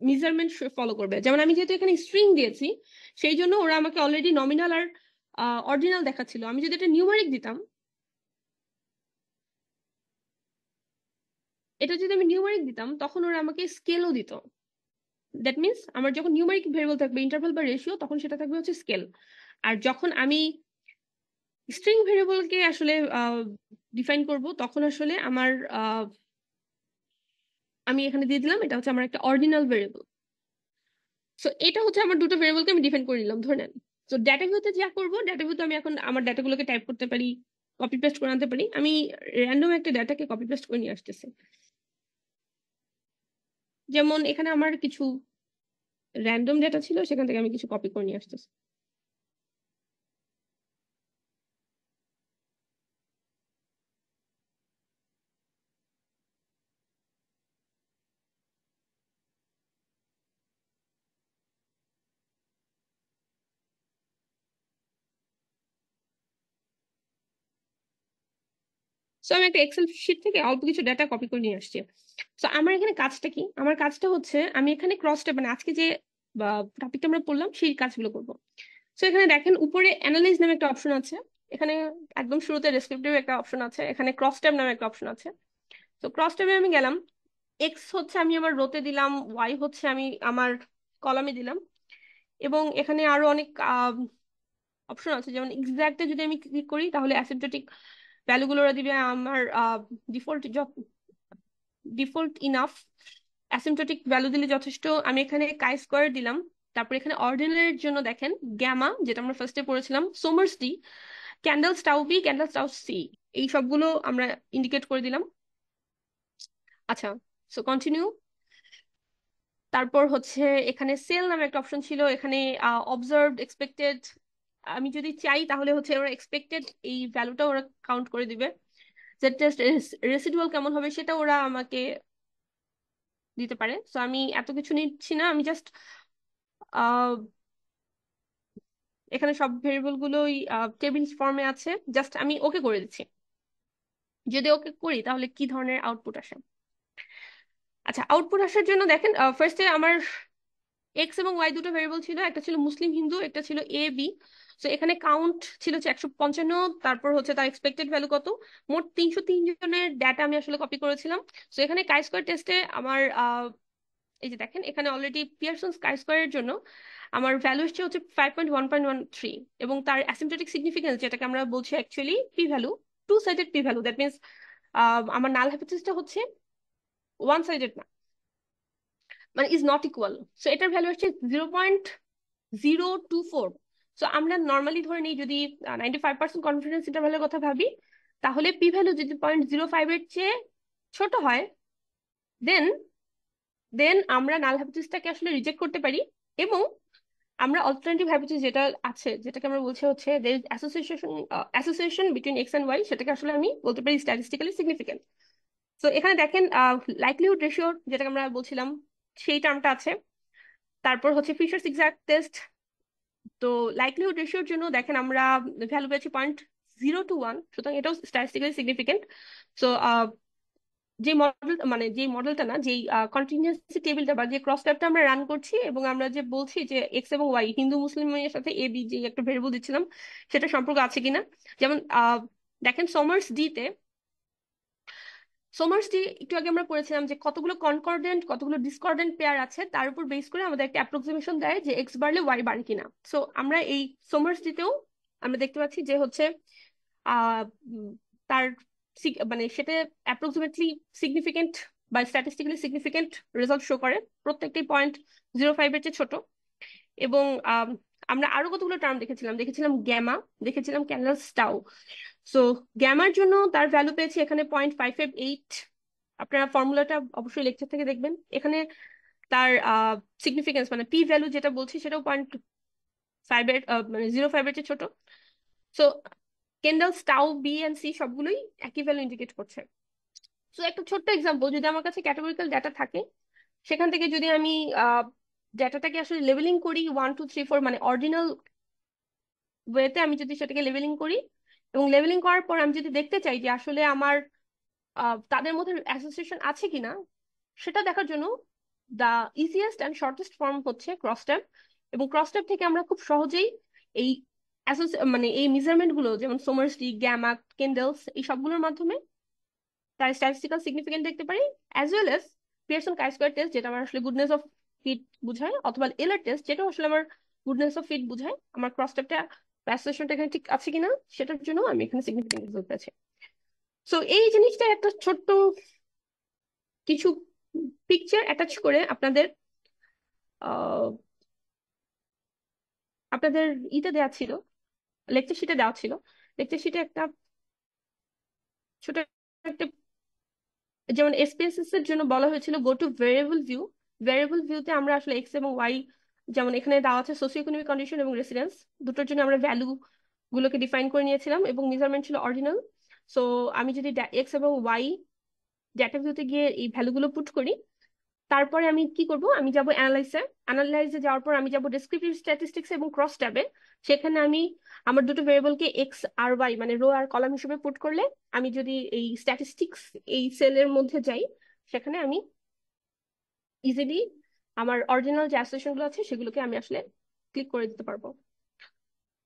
মেজারমেন্ট ফলো করবে। যেমন আমি যেহেতু এখানে স্ট্রিং দিয়েছি, সেই জন্য ওরা আমাকে অলরেডি নমিনাল আর অর্ডিনাল দেখাচ্ছিল। আমি যদি এটা নিউমারিক দিতাম, তখন ওরা আমাকে স্কেলও দিত। দ্যাট মিনস আমার যখন নিউমারিক ভেরিয়েবল থাকবে ইন্টারভাল বা রেশিও, তখন সেটা থাকবে হচ্ছে স্কেল। আর যখন আমি স্ট্রিং ভেরিয়েবলকে আসলে ডিফাইন করব, তখন আসলে আমার আমি এখানে দিয়ে দিলাম এটা হচ্ছে আমার একটা অর্ডিনাল ভেরিয়েবল। সো এটা হচ্ছে আমার দুটো ভেরিয়েবলকে আমি ডিফাইন করে নিলাম, ধরে নেন। তো ডাটা ভিউতে যা করবো, ডাটা ভিউতে আমি এখন আমার ডাটাগুলোকে টাইপ করতে পারি, কপি পেস্ট করে আনতে পারি। আমি র্যান্ডম একটা ডাটাকে কপি পেস্ট করে নিয়ে আসতেছি। যেমন এখানে আমার কিছু র্যান্ডম ডাটা ছিল, সেখান থেকে আমি কিছু কপি করে নিয়ে আসতেছি। সো আমি একটা এক্সেল শিট থেকে অল্প কিছু ডাটা কপি করে নিয়ে আসছি। সো আমার এখানে কাজটা কি, আমার কাজটা হচ্ছে আমি এখানে ক্রস ট্যাব, মানে আজকে যে টপিকটা আমরা পড়লাম সেই কাজগুলো করবো। সো এখানে দেখেন উপরে অ্যানালাইজ নামে একটা অপশন আছে, এখানে একদম শুরুতে ডেসক্রিপটিভ একটা অপশন আছে, এখানে ক্রস ট্যাব নামে একটা অপশন আছে। তো ক্রস ট্যাবে আমি গেলাম, এক্স হচ্ছে আমি আমার রোতে দিলাম, ওয়াই হচ্ছে আমি আমার কলামে দিলাম, এবং এখানে আরো অনেক অপশন আছে। যেমন এক্সাক্টে যদি আমি ক্লিক করি, তাহলে অ্যাসিম্পটোটিক ভ্যালুগুলো দিবে আমার default default enough. Asymptotic value দিলে যথেষ্ট। আমি এখানে কাই স্কোয়ার দিলাম। তারপর এখানে অর্ডিনালের জন্য দেখেন গ্যামা, যেটা আমরা ফার্স্টে পড়েছিলাম, Somers' D, Kendall's tau B, Kendall's tau C, এই সবগুলো আমরা ইন্ডিকেট করে দিলাম। আচ্ছা, সো কন্টিনিউ। তারপর হচ্ছে এখানে সেল নামে একটা অপশন ছিল, এখানে অবজার্ভড, এক্সপেক্টেড। আমি যদি চাই তাহলে হচ্ছে ওরা এক্সপেক্টেড এই ভ্যালুটা ওরা কাউন্ট করে দিবে। জাস্ট রেসিডুয়াল কেমন হবে সেটা ওরা আমাকে দিতে পারে। সো আমি এত কিছু নিচ্ছি না, আমি জাস্ট এখানে সব ভেরিয়েবল গুলোই টেবিল ফর্মে আছে, জাস্ট আমি ওকে করে দিচ্ছি। যদি ওকে করি তাহলে কি ধরনের আউটপুট আসে। আচ্ছা, আউটপুট আসার জন্য দেখেন ফার্স্টে আমার এক্স এবং ওয়াই দুটো ভেরিয়েবল ছিল, একটা ছিল মুসলিম হিন্দু, একটা ছিল এ বি। সো এখানে কাউন্ট ছিল 155, তারপর হচ্ছে তার এক্সপেক্টেড ভ্যালু কত, মোট 303 জনের ডাটা আমি আসলে কপি করেছিলাম। সো এখানে কাই স্কোয়ার টেস্টে আমার এই যে দেখেন এখানে অলরেডি পিয়ারসন কাই স্কোয়ারের জন্য আমার ভ্যালু এসছে হচ্ছে 5.1.13, এবং তার অ্যাসিম্পটোটিক সিগনিফিকেন্স, যেটাকে আমরা বলছি actually P value, two sided P value. That means আমার নাল হাইপোথিসিসটা হচ্ছে ওয়ান সাইডেড না। মানে ইজ নট ইকুয়াল। সো এটার ভ্যালু হচ্ছে 0.024। সো আমরা নর্মালি ধরে নিই, যদি 95% কনফিডেন্স ইন্টারভ্যালের কথা ভাবি, তাহলে পি ভ্যালু যদি 0.05 এর চেয়ে ছোট হয়, দেন দেন আমরা নাল হাইপোথিসিসটাকে আসলে রিজেক্ট করতে পারি, এবং আমরা অল্টারনেটিভ হাইপোথিসিস যেটা আছে, যেটাকে আমরা বলছি হচ্ছে there is association between X and Y, সেটাকে আসলে আমি বলতে পারি স্ট্যাটিস্টিক্যালি সিগনিফিকেন্ট। তো এখানে দেখেন লাইকলিহুড রেশিও যেটাকে আমরা বলছিলাম, সেই টার্মটা আছে। তারপর হচ্ছে ফিশার এক্সাক্ট টেস্ট। তো লাইকলিহুড রেশিওর জন্য দেখেন আমরা ভ্যালু পেয়েছি 0.021, সুতরাং এটাও স্ট্যাটিস্টিক্যালি সিগনিফিকেন্ট। সো যে মডেল, মানে যে মডেলটা না, যেই কন্টিনিউয়াসি টেবিলটা বা যে ক্রস ট্যাবটা আমরা রান করছি, এবং আমরা যে বলছি যে এক্স এবং ওয়াই, হিন্দু মুসলিমের সাথে এ বি যে একটা ভেরিয়েবল দিচ্ছিলাম, সেটা সম্পর্ক আছে কিনা। যেমন দেখেন সোমার্স ডি একটু আগে আমরা পড়েছিলাম যে কতগুলো কনকর্ডেন্ট কতগুলো ডিসকর্ডেন্ট পেয়ার আছে, তার উপর বেস করে আমাদের একটা অ্যাপ্রক্সিমেশন দেয় যে এক্স বাড়লে ওয়াই বাড়ে কিনা। সো আমরা এই সোমার্স ডিতেও আমরা দেখতে পাচ্ছি যে হচ্ছে আহ উম, তার মানে সেটা অ্যাপ্রক্সিমেটলি সিগনিফিকেন্ট বা স্ট্যাটিস্টিক্যালি সিগনিফিকেন্ট রেজাল্ট শো করে, প্রত্যেকটি 0.05 এর চেয়ে ছোট। এবং আমরা আরো কতগুলো টার্ম দেখেছিলাম গ্যামা, দেখেছিলাম ক্যান্ডেলস্টাউ। সো গ্যামার জন্য তার ভ্যালু পেয়েছি এখানে 0.558। আপনারা ফর্মুলাটা অবশ্যই লেকচার থেকে দেখবেন। এখানে তার সিগনিফিকেন্স মানে পি ভ্যালু যেটা বলছি, সেটাও 0.5 এর মানে 0.5 এর চেয়ে ছোট। সো ক্যান্ডেলস্টাউ, বি এন্ড সি সবগুলোই একই ভ্যালু ইন্ডিকেট করছে। সো একটা ছোট্ট এক্সাম্পল, যদি আমার কাছে ক্যাটাগরিক্যাল ডাটা থাকে, সেখান থেকে যদি আমি ডাটাটাকে আসলে লেভেলিং করি 1 2 3 4, মানে অর্ডিনাল ওয়েতে আমি যদি সেটাকে লেভেলিং করি, এবং লেভেলিং করার পর আমি যদি দেখতে চাই যে আসলে আমার তাদের মধ্যে অ্যাসোসিয়েশন আছে কিনা, সেটা দেখার জন্য the easiest and shortest form হচ্ছে ক্রসট্যাব। এবং ক্রসট্যাব থেকে আমরা খুব সহজেই এই মানে এই মেজারমেন্ট গুলো, যেমন সোমারসডি, গ্যামা, কেন্ডেলস, এই সবগুলোর মাধ্যমে তার স্ট্যাটিস্টিক্যাল সিগনিফিকেন্ট দেখতে পারি, as well as Pearson chi square test, যেটা আমার আসলে গুডনেস অফ ফিট বুঝায়, অথবা এলার টেস্ট, যেটা আসলে আমার গুডনেস অফ ফিট বুঝায়, আমার ক্রসট্যাবটা অ্যাসোসিয়েশনটা এখানে ঠিক আছে কিনা, সেটার জন্য আমি এখানে সিগনিফিকেন্ট রেজাল্ট পেয়েছি। সো এই জিনিসটা একটা ছোট্ট কিছু পিকচার অ্যাটাচ করে আহ আপনাদের ইতে দেওয়া ছিল, লেকচার শিটে দেওয়া ছিল। লেকচার শিটে একটা ছোট একটা, যেমন এসপিএসএস এর জন্য বলা হয়েছিল go to variable view. Variable ভিউতে আমরা আসলে এক্স এবং ওয়াই, যেমন এখানে দেওয়া আছে সোশিও ইকোনমিক কন্ডিশন এবং রেসিডেন্স, দুটোর জন্য আমরা ভ্যালু গুলোকে ডিফাইন করে নিয়েছিলাম, এবং মেজারমেন্ট ছিল অর্ডিনাল। সো আমি যদি এক্স এবং ওয়াই ডেটা ভিউতে গিয়ে এই ভ্যালুগুলো পুট করি, তারপরে আমি কি করব, আমি যাব অ্যানালাইজে যাওয়ার পর আমি যাব ডেসক্রিপটিভ স্ট্যাটিস্টিক্স এবং ক্রস ট্যাবে। সেখানে আমি আমার দুটো ভেরিয়েবলকে এক্স আর ওয়াই মানে রো আর কলাম হিসেবে পুট করলে, আমি যদি এই স্ট্যাটিস্টিক্স এই সেলের মধ্যে যাই, সেখানে আমি ইজিলি আমার অরিজিনাল যে অ্যাসোসিয়েশন গুলো আছে সেগুলোকে আমি আসলে ক্লিক করে দিতে পারবো।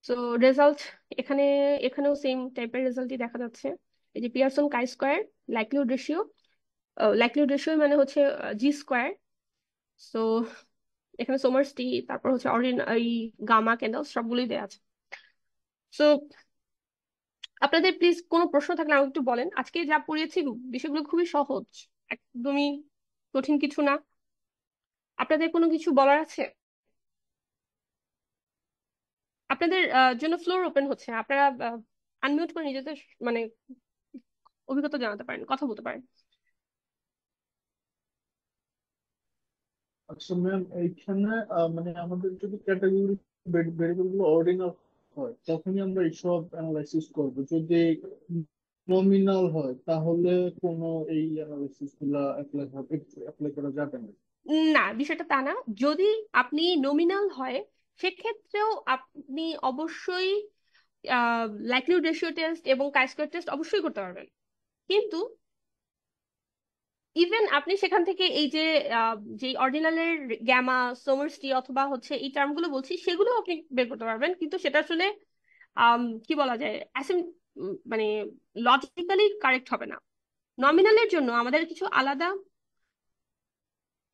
সো রেজাল্ট এখানে, এখানেও সেম টাইপের রেজাল্টই দেখা যাচ্ছে। এই যে Pearson chi square, likelihood ratio, likelihood ratio মানে হচ্ছে জি স্কয়ার। সো এখানে সোমারসডি, তারপর হচ্ছে এই গামা, ক্যান্ডেলস সবগুলোই দেওয়া আছে। সো আপনাদের প্লিজ কোনো প্রশ্ন থাকলে আমাকে একটু বলেন। আজকে যা পড়িয়েছি বিষয়গুলো খুবই সহজ, একদমই কঠিন কিছু না। আপনাদের কোনো কিছু বলার আছে? আপনাদের জন্য ফ্লোর ওপেন হচ্ছে, আপনারা আনমিউট করে নিজেদের মানে অভিজ্ঞতা জানাতে পারেন, কথা বলতে পারেন। আচ্ছা ম্যাম, এইখানে মানে আমাদের যদি ক্যাটাগরি ভেরিয়েবল গুলো অর্ডিনাল হয় তখনই আমরা এইসব অ্যানালাইসিস করব। যদি নমিনাল হয় তাহলে কোনো এই অ্যানালাইসিস গুলা অ্যাপ্লাই করা যাবে না। না, বিষয়টা তা না। যদি আপনি নমিনাল হয়, সেক্ষেত্রেও আপনি অবশ্যই লাইকলিহুড রেশিও টেস্ট এবং কাই স্কয়ার টেস্ট অবশ্যই করতে পারবেন। কিন্তু ইভেন আপনি সেখান থেকে এই যে যে অর্ডিনালের গ্যামা, সোমারসডি অথবা হচ্ছে এই টার্মগুলো বলছি, সেগুলো আপনি বের করতে পারবেন, কিন্তু সেটা আসলে কি বলা যায়, মানে লজিক্যালি কারেক্ট হবে না। নমিনালের জন্য আমাদের কিছু আলাদা,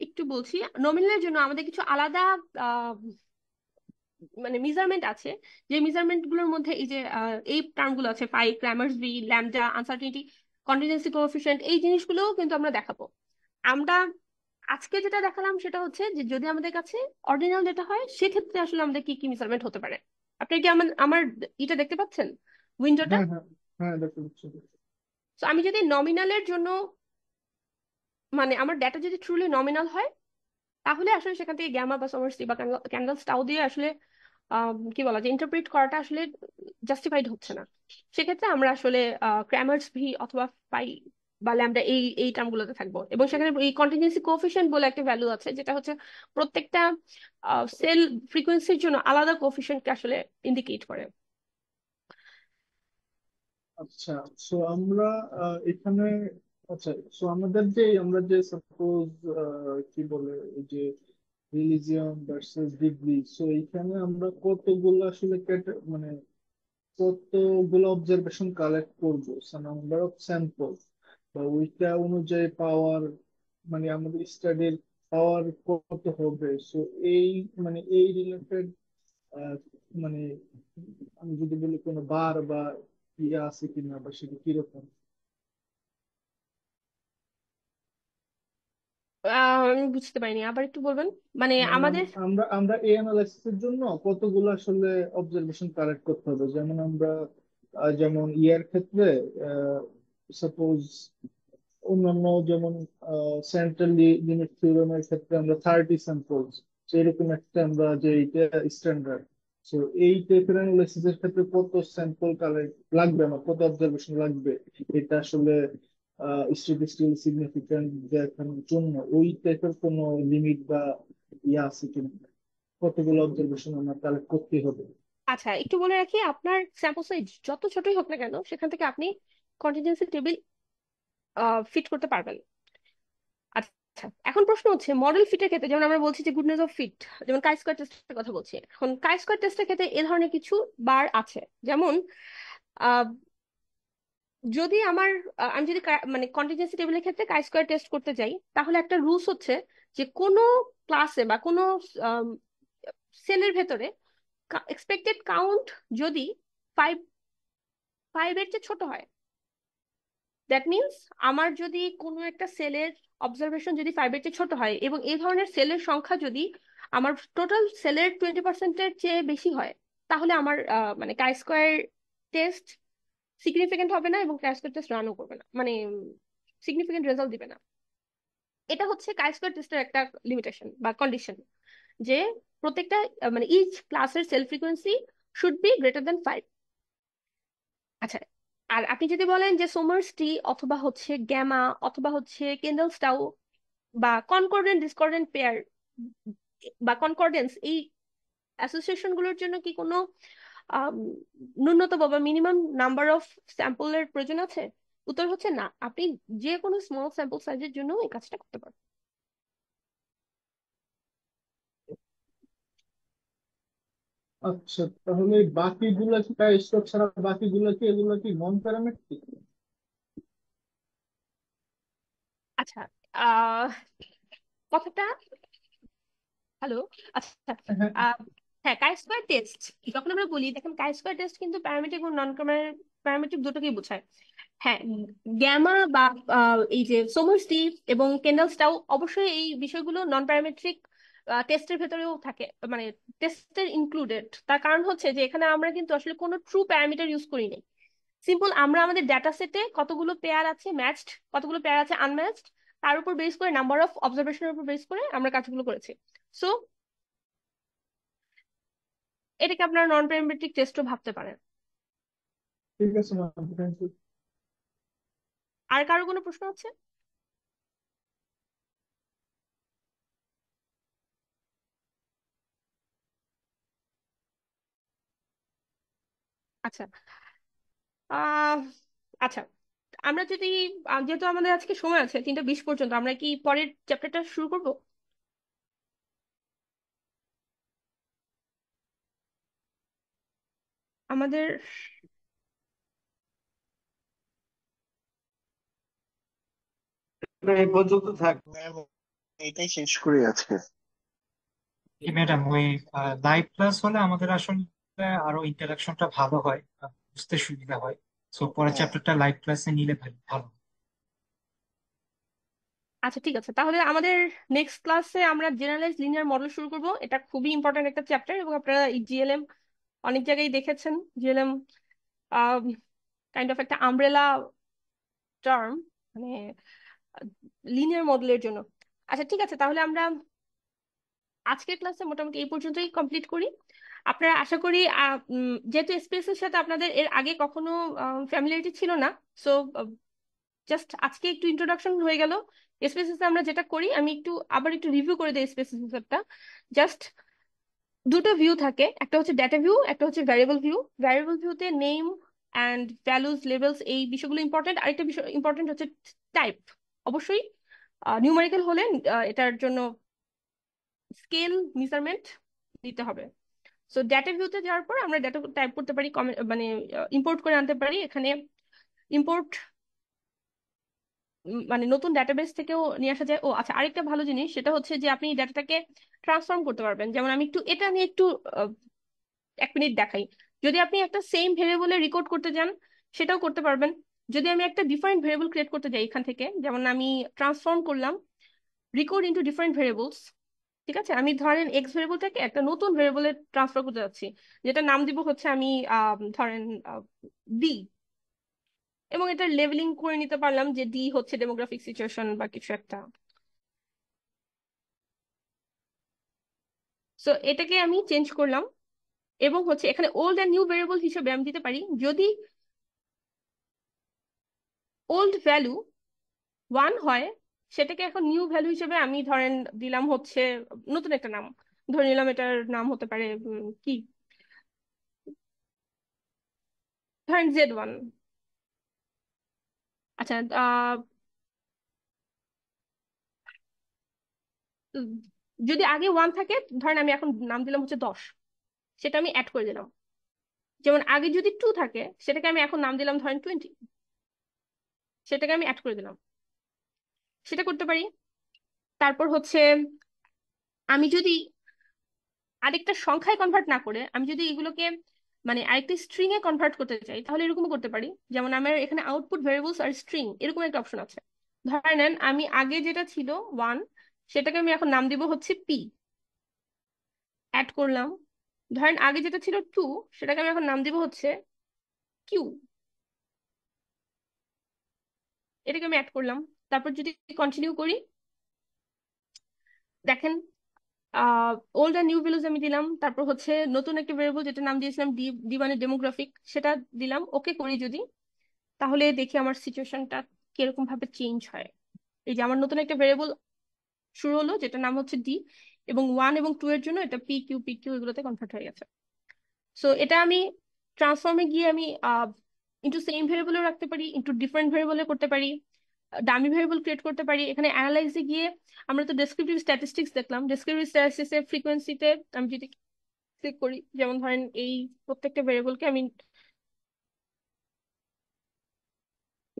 একটু বলছি, নমিনালের জন্য আমাদের কিছু আলাদা মানে মেজারমেন্ট আছে, যে মেজারমেন্ট গুলোর মধ্যে এই যে এই টার্ম গুলো আছে, phi, Cramer's V, lambda, uncertainty, contingency coefficient, এই জিনিসগুলোও কিন্তু আমরা দেখাবো। আমরা আজকে যেটা দেখালাম সেটা হচ্ছে যে যদি আমাদের কাছে অর্ডিনাল ডেটা হয় সেক্ষেত্রে আসলে আমাদের কি কি মেজারমেন্ট হতে পারে। আপনি কি আমার আমার এটা দেখতে পাচ্ছেন, উইন্ডোটা? হ্যাঁ, হ্যাঁ, হ্যাঁ, দেখতে পাচ্ছি। তো আমি যদি নমিনালের জন্য, মানে আমার ডেটা যদি ট্রুলি নমিনাল হয়, তাহলে আসলে সেখান থেকে গ্যামা বা সমারসি বা ক্যান্ডেলস টাও দিয়ে আসলে কি বলা যায়, ইন্টারপ্রিট করাটা আসলে জাস্টিফাইড হচ্ছে না। সেক্ষেত্রে আমরা আসলে ক্র্যামার্স ভি অথবা পাই বা ল্যামডা এই টার্মগুলোতে থাকবো, এবং সেখানে এই কন্টিনজেন্সি কোএফিসিয়েন্ট বলে একটা ভ্যালু আছে, যেটা হচ্ছে প্রত্যেকটা সেল ফ্রিকোয়েন্সির জন্য আলাদা কোএফিসিয়েন্টকে আসলে ইন্ডিকেট করে। আচ্ছা, সো আমরা এখানে, আচ্ছা, সো আমাদের যে আমরা যে সাপোজ কি বলে এই যে রিলিজিয়ন ভার্সেস ডিগ্রি, সো এইখানে আমরা কতগুলো আসলে মানে কতগুলো অবজারভেশন কালেক্ট করবো, নাম্বার অফ স্যাম্পল বা ওইটা অনুযায়ী পাওয়ার, মানে আমাদের স্টাডির পাওয়ার কত হবে, সো এই মানে এই রিলেটেড মানে আমি যদি বলি কোনো বার বা ইয়ে আছে কিনা বা সেটা কিরকম। আমি বুঝতে পারিনি, আবার একটু বলবেন। মানে মানে আমাদের আমরা আমরা এই অ্যানালাইসিস এর জন্য কতগুলো আসলে অবজারভেশন কালেক্ট করতে হবে, যেমন আমরা যেমন ইয়ার ক্ষেত্রে সাপোজ অন্যান্য যেমন সেন্ট্রাল লিমিট থিওরেমের ক্ষেত্রে আমরা 30 স্যাম্পলস, সেরকম একটা আমরা যে এইটা স্ট্যান্ডার্ড, সো এই টাইপের অ্যানালাইসিস এর ক্ষেত্রে কত স্যাম্পল কালেক্ট লাগবে, আমার কত অবজারভেশন লাগবে, এটা আসলে স্ট্যাটিস্টিক্যালি সিগনিফিক্যান্ট দেখানোর জন্য ওই টাইপের কোনো লিমিট বা ইয়ে আছে কিনা, কতগুলো অবজারভেশন আমার কালেক্ট করতে হবে। আচ্ছা, একটু বলে রাখি, আপনার স্যাম্পল সাইজ যত ছোটই হোক না কেন সেখান থেকে আপনি কন্টিনজেন্সি টেবিল ফিট করতে পারবেন। আচ্ছা, এখন প্রশ্ন হচ্ছে মডেল ফিটের ক্ষেত্রে, যেমন আমরা বলছি যে গুডনেস অফ ফিট, যেমন কাই স্কয়ার টেস্টের কথা বলছি, এখন কাই স্কয়ার টেস্টের ক্ষেত্রে এ ধরনের কিছু বার আছে। যেমন আহ, যদি আমার আমি যদি মানে কন্টিনজেন্সি টেবিলের ক্ষেত্রে কাই স্কয়ার টেস্ট করতে যাই, তাহলে একটা রুলস হচ্ছে যে কোনো ক্লাসে বা কোনো সেলের ভেতরে এক্সপেক্টেড কাউন্ট যদি ফাইভ ফাইভের চেয়ে ছোট হয়, দ্যাট মিনস আমার যদি কোনো একটা সেলের অবজারভেশন যদি ফাইভের চেয়ে ছোট হয় এবং এই ধরনের সেলের সংখ্যা যদি আমার টোটাল সেলের 20%-এর চেয়ে বেশি হয়, তাহলে আমার মানে কাই স্কোয়ার টেস্ট সিগনিফিকেন্ট হবে না এবং কাই স্কোয়ার টেস্ট রানও করবে না, মানে সিগনিফিকেন্ট রেজাল্ট দিবে না। এটা হচ্ছে কাই স্কোয়ার টেস্টের একটা লিমিটেশন বা কন্ডিশন, যে প্রত্যেকটা মানে ইচ ক্লাসের cell frequency should be greater then 5। আচ্ছা, আর আপনি যদি বলেন যে সোমার্সটি অথবা হচ্ছে গ্যামা অথবা হচ্ছে কেন্ডেলসটাও বা কনকর্ডেন্ট ডিসকর্ডেন্ট পেয়ার বা কনকর্ডেন্স, এই অ্যাসোসিয়েশন গুলোর জন্য কি কোনো আম, ন্যূনতম বা মিনিমাম নাম্বার অফ স্যাম্পলের প্রয়োজন আছে? উত্তর হচ্ছে না, আপনি যে কোনো স্মল স্যাম্পল সাইজের জন্য এই কাজটা করতে পারেন। আচ্ছা, তাহলে বাকিগুলা কি স্টক ছাড়া বাকিগুলা কি এগুলা কি নন প্যারামেট্রিক? আচ্ছা, আহ কথাটা, হ্যালো, আচ্ছা, হ্যাঁ, আহ, হ্যাঁ, কাই স্কোয়ার টেস্ট যখন আমরা বলি, দেখেন কাই স্কোয়ার টেস্ট কিন্তু প্যারামেট্রিক এবং নন প্যারামেট্রিক দুটোকেই বোঝায়। হ্যাঁ, গ্যামা বা এই যে সোমার্সটি এবং কেন্ডেলসটাও অবশ্যই এই বিষয়গুলো নন প্যারামেট্রিক টেস্টের ভেতরেও থাকে, মানে টেস্টের ইনক্লুডেড। তার কারণ হচ্ছে যে এখানে আমরা কিন্তু আসলে কোনো ট্রু প্যারামিটার ইউজ করি নাই। সিম্পল আমরা আমাদের ডাটা সেটে কতগুলো পেয়ার আছে ম্যাচড, কতগুলো পেয়ার আছে আনম্যাচড, তার উপর বেস করে নাম্বার অফ অবজারভেশনের উপর বেস করে আমরা কাজগুলো করেছি। সো এটাকে আপনারা নন প্যারামেট্রিক টেস্টও ভাবতে পারেন। ঠিক আছে ম্যাম, থ্যাংক ইউ। আর কারো কোনো প্রশ্ন আছে? আচ্ছা, আহ আচ্ছা, আমরা যদি যেহেতু আমাদের আজকে সময় আছে 3টা 20 পর্যন্ত, আমরা কি পরের চ্যাপ্টারটা শুরু করব? আমাদের এই পর্যন্ত থাক ম্যাম, এটাই শেষ করি আজকে। ম্যাডাম, ওই লাইভ ক্লাস হলে আমাদের আসলে আরো ইন্টারাকশনটা ভালো হয়, বুঝতে সুবিধা হয়। সো পরের হ্যাঁ, চ্যাপ্টারটা লাইভ ক্লাসে নিলে ভালো ভালো। আচ্ছা ঠিক আছে, তাহলে আমাদের নেক্সট ক্লাসে আমরা জেনারেলাইজ লিনিয়ার মডেল শুরু করব। এটা খুবই ইম্পর্ট্যান্ট একটা চ্যাপ্টার, এবং আপনারা এই জিএলএম অনেক জায়গায় দেখেছেন। জিএলএম কাইন্ড অফ একটা আমব্রেলা টার্ম, মানে লিনিয়ার মডেলের জন্য। আচ্ছা ঠিক আছে, তাহলে আমরা আজকের ক্লাসে মোটামুটি এই পর্যন্তই কমপ্লিট করি। আপনারা আশা করি যেহেতু এসপিএস এর সাথে আপনাদের এর আগে কখনো ফ্যামিলিয়ারিটি ছিল না, সো জাস্ট আজকে একটু ইন্ট্রোডাকশন হয়ে গেল। এসপিএস এ আমরা যেটা করি, আমি একটু আবার একটু রিভিউ করে দিই। এসপিএস টা জাস্ট দুটো ভিউ থাকে, একটা হচ্ছে ডেটা ভিউ, একটা হচ্ছে ভ্যারিয়েবল ভিউ। ভ্যারিয়েবল ভিউতে নেম অ্যান্ড ভ্যালুজ, লেভেলস, এই বিষয়গুলো ইম্পর্টেন্ট। আরেকটা বিষয় ইম্পর্টেন্ট হচ্ছে টাইপ। অবশ্যই নিউমেরিক্যাল হলে এটার জন্য স্কেল মেজারমেন্ট দিতে হবে। সো ডেটা ভিউতে যাওয়ার পর আমরা ডেটা টাইপ করতে পারি, মানে ইম্পোর্ট করে আনতে পারি। এখানে ইম্পোর্ট মানে নতুন ডাটাবেস থেকেও নিয়ে আসা যায়। ও আচ্ছা, আরেকটা ভালো জিনিস সেটা হচ্ছে যে আপনি ডাটাটাকে ট্রান্সফর্ম করতে পারবেন। যেমন আমি একটু এটা নিয়ে একটু 1 মিনিট দেখাই। যদি আপনি একটা সেম ভেরিয়েবলে রেকর্ড করতে যান, সেটাও করতে পারবেন। যদি আমি একটা ডিফারেন্ট ভেরিয়েবল ক্রিয়েট করতে যাই এখান থেকে, যেমন আমি ট্রান্সফর্ম করলাম রেকর্ড ইনটু ডিফারেন্ট ভেরিয়েবলস, ঠিক আছে, আমি ধরেন এক্স ভেরিয়েবলটাকে একটা নতুন ভেরিয়েবলে ট্রান্সফার করতে যাচ্ছি, যেটা নাম দিব হচ্ছে আমি ধরেন ডি, এবং এটা লেবেলিং করে নিতে পারলাম যে ডি হচ্ছে ডেমোগ্রাফিক সিচুয়েশন বা কিছু একটা। সো এটাকে আমি চেঞ্জ করলাম, এবং হচ্ছে এখানে ওল্ড অ্যান্ড নিউ ভেরিয়েবল হিসেবে আমি দিতে পারি। যদি ওল্ড ভ্যালু 1 হয়, সেটাকে এখন নিউ ভ্যালু হিসেবে আমি ধরেন দিলাম হচ্ছে নতুন একটা নাম। ধরে নিলাম এটার নাম হতে পারে কি, ধরেন Z1। আচ্ছা, উম, যদি আগে 1 থাকে, ধরেন আমি এখন নাম দিলাম হচ্ছে 10, সেটা আমি অ্যাড করে দিলাম। যেমন আগে যদি 2 থাকে, সেটাকে আমি এখন নাম দিলাম ধরেন 20, সেটাকে আমি অ্যাড করে দিলাম। সেটা করতে পারি। তারপর হচ্ছে আমি যদি আরেকটা সংখ্যায় কনভার্ট না করে, আমি যদি এগুলোকে মানে আরেকটা স্ট্রিং এ কনভার্ট করতে চাই, তাহলে এরকমও করতে পারি। যেমন আমার এখানে আউটপুট ভেরিয়েবলস আর স্ট্রিং এরকম একটা অপশন আছে। ধরে নেন আমি আগে যেটা ছিল 1, সেটাকে আমি এখন নাম দিব হচ্ছে পি, অ্যাড করলাম। ধরেন আগে যেটা ছিল 2, সেটাকে আমি এখন নাম দিব হচ্ছে কিউ, এটাকে আমি অ্যাড করলাম। তারপর যদি কন্টিনিউ করি, দেখেন ওল্ড আর নিউ ভ্যালুজ আমি দিলাম। তারপর হচ্ছে নতুন একটা ভেরিয়েবল যেটা নাম দিয়েছিলাম ডি, ডি মানে ডেমোগ্রাফিক, সেটা দিলাম। ওকে করি যদি, তাহলে দেখি আমার সিচুয়েশনটা কিরকম ভাবে চেঞ্জ হয়। এই যে আমার নতুন একটা ভেরিয়েবল শুরু হলো, যেটা নাম হচ্ছে ডি, এবং 1 এবং 2 এর জন্য এটা পি কিউ এগুলোতে কনভার্ট হয়ে গেছে। সো এটা আমি ট্রান্সফর্মে গিয়ে আমি ইন্টু সেম ভেরিয়েবলও রাখতে পারি, ইন্টু ডিফারেন্ট ভেরিয়েবলে করতে পারি, ডামি ভেরিয়েবল ক্রিয়েট করতে পারি। এখানে অ্যানালাইজে গিয়ে আমরা তো ডেসক্রিপটিভ স্ট্যাটিস্টিক্স দেখলাম। ডেসক্রিপটিভ স্ট্যাটিস্টিক্সের ফ্রিকোয়েন্সিতে আমি যদি ক্লিক করি, যেমন ধরেন এই প্রত্যেকটা ভেরিয়েবলকে আমি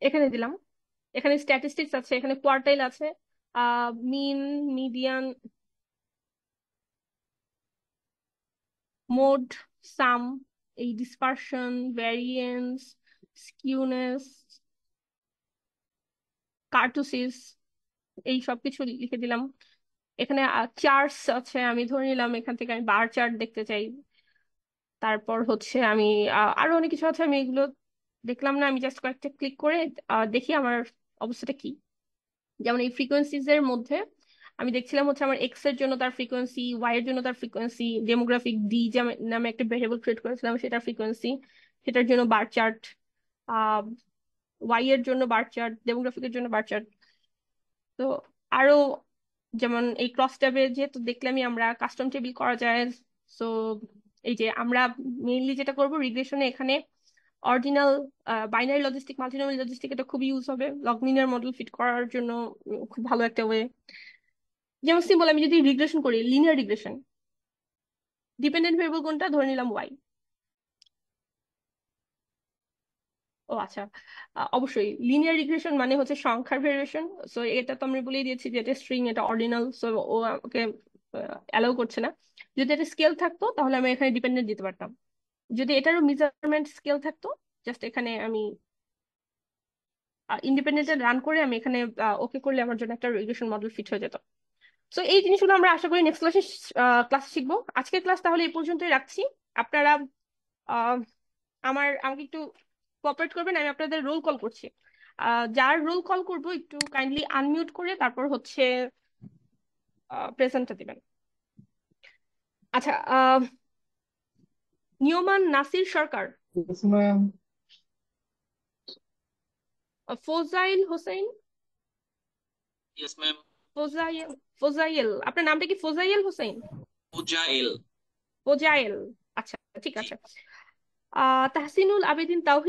এখানে দিলাম। এখানে স্ট্যাটিস্টিক্স আছে, এখানে কোয়ার্টাইল আছে, মিন, মিডিয়ান, মোড, সাম, এই ডিসপারশন, ভ্যারিয়েন্স, স্কিউনেস, কার্টোসিস, এই সবকিছু লিখে দিলাম। এখানে চার্টস আছে, আমি ধরে নিলাম এখান থেকে আমি বার চার্ট দেখতে চাই। তারপর হচ্ছে আমি আরো অনেক কিছু আছে, আমি এগুলো দেখলাম না, আমি জাস্ট কয়েকটা ক্লিক করে দেখি আমার অবস্থাটা কি। যেমন এই ফ্রিকোয়েন্সিজ এর মধ্যে আমি দেখছিলাম হচ্ছে আমার এক্স এর জন্য তার ফ্রিকোয়েন্সি, ওয়াই এর জন্য তার ফ্রিকোয়েন্সি, ডেমোগ্রাফিক ডি নামে একটা ভেরিয়েবল ক্রিয়েট করেছিলাম সেটার ফ্রিকোয়েন্সি, সেটার জন্য বার চার্ট, আহ ওয়াই এর জন্য বার চার্ট, ডেমোগ্রাফিকের জন্য বার চার্ট। তো আরো যেমন এই ক্রস ট্যাবে যেহেতু দেখলামই আমরা কাস্টম টেবিল করা যায়। সো এই যে আমরা মেইনলি যেটা করব রিগ্রেশনে, এখানে অরিজিনাল বাইনারি লজিস্টিক, মাল্টিনোমিয়াল লজিস্টিক, এটা খুব ইউজ হবে লগ-লিনিয়ার মডেল ফিট করার জন্য। খুব ভালো একটা ওয়ে। যেমন সিম্পল, আমি যদি রিগ্রেশন করি, লিনিয়ার রিগ্রেশন, ডিপেন্ডেন্ট ভেরিয়েবল কোনটা, ধরে নিলাম ওয়াই। ও আচ্ছা, অবশ্যই লিনিয়ার রিগ্রেশন মানে হচ্ছে সংখ্যার ভেরিয়েশন। সো এটা তো আমরা বলেই দিয়েছি যে এটা স্ট্রিং, এটা অর্ডিনাল, সো ও আমাকে অ্যালাউ করছে না। যদি এটা স্কেল থাকতো, তাহলে আমি এখানে ডিপেন্ডেন্ট দিতে পারতাম। যদি এটারও মেজারমেন্ট স্কেল থাকতো, জাস্ট এখানে আমি ইন্ডিপেন্ডেন্টলি রান করে আমি এখানে ওকে করলে আমার জন্য একটা রিগ্রেশন মডেল ফিট হয়ে যেত। সো এই জিনিসগুলো আমরা আশা করি নেক্সট ক্লাসে শিখবো। আজকের ক্লাস তাহলে এই পর্যন্তই রাখছি। আপনারা আহ, আমাকে একটু কোঅপারেট করবেন, আমি আপনাদের রোল কল করছি। যার রোল কল করব একটু কাইন্ডলি আনমিউট করে তারপর হচ্ছে প্রেজেন্টটা দিবেন। আচ্ছা, নিয়মান নাসির সরকার, Yes, ma'am. Fuzail Hossain, Yes, ma'am. Fuzail Fuzail, আপনার নামটা কি ফোজাইল হোসেন? Pujail. ফোজাইল, আচ্ছা ঠিক জি। আছে। তাহসিনুল আবেদিন তাওহিদ।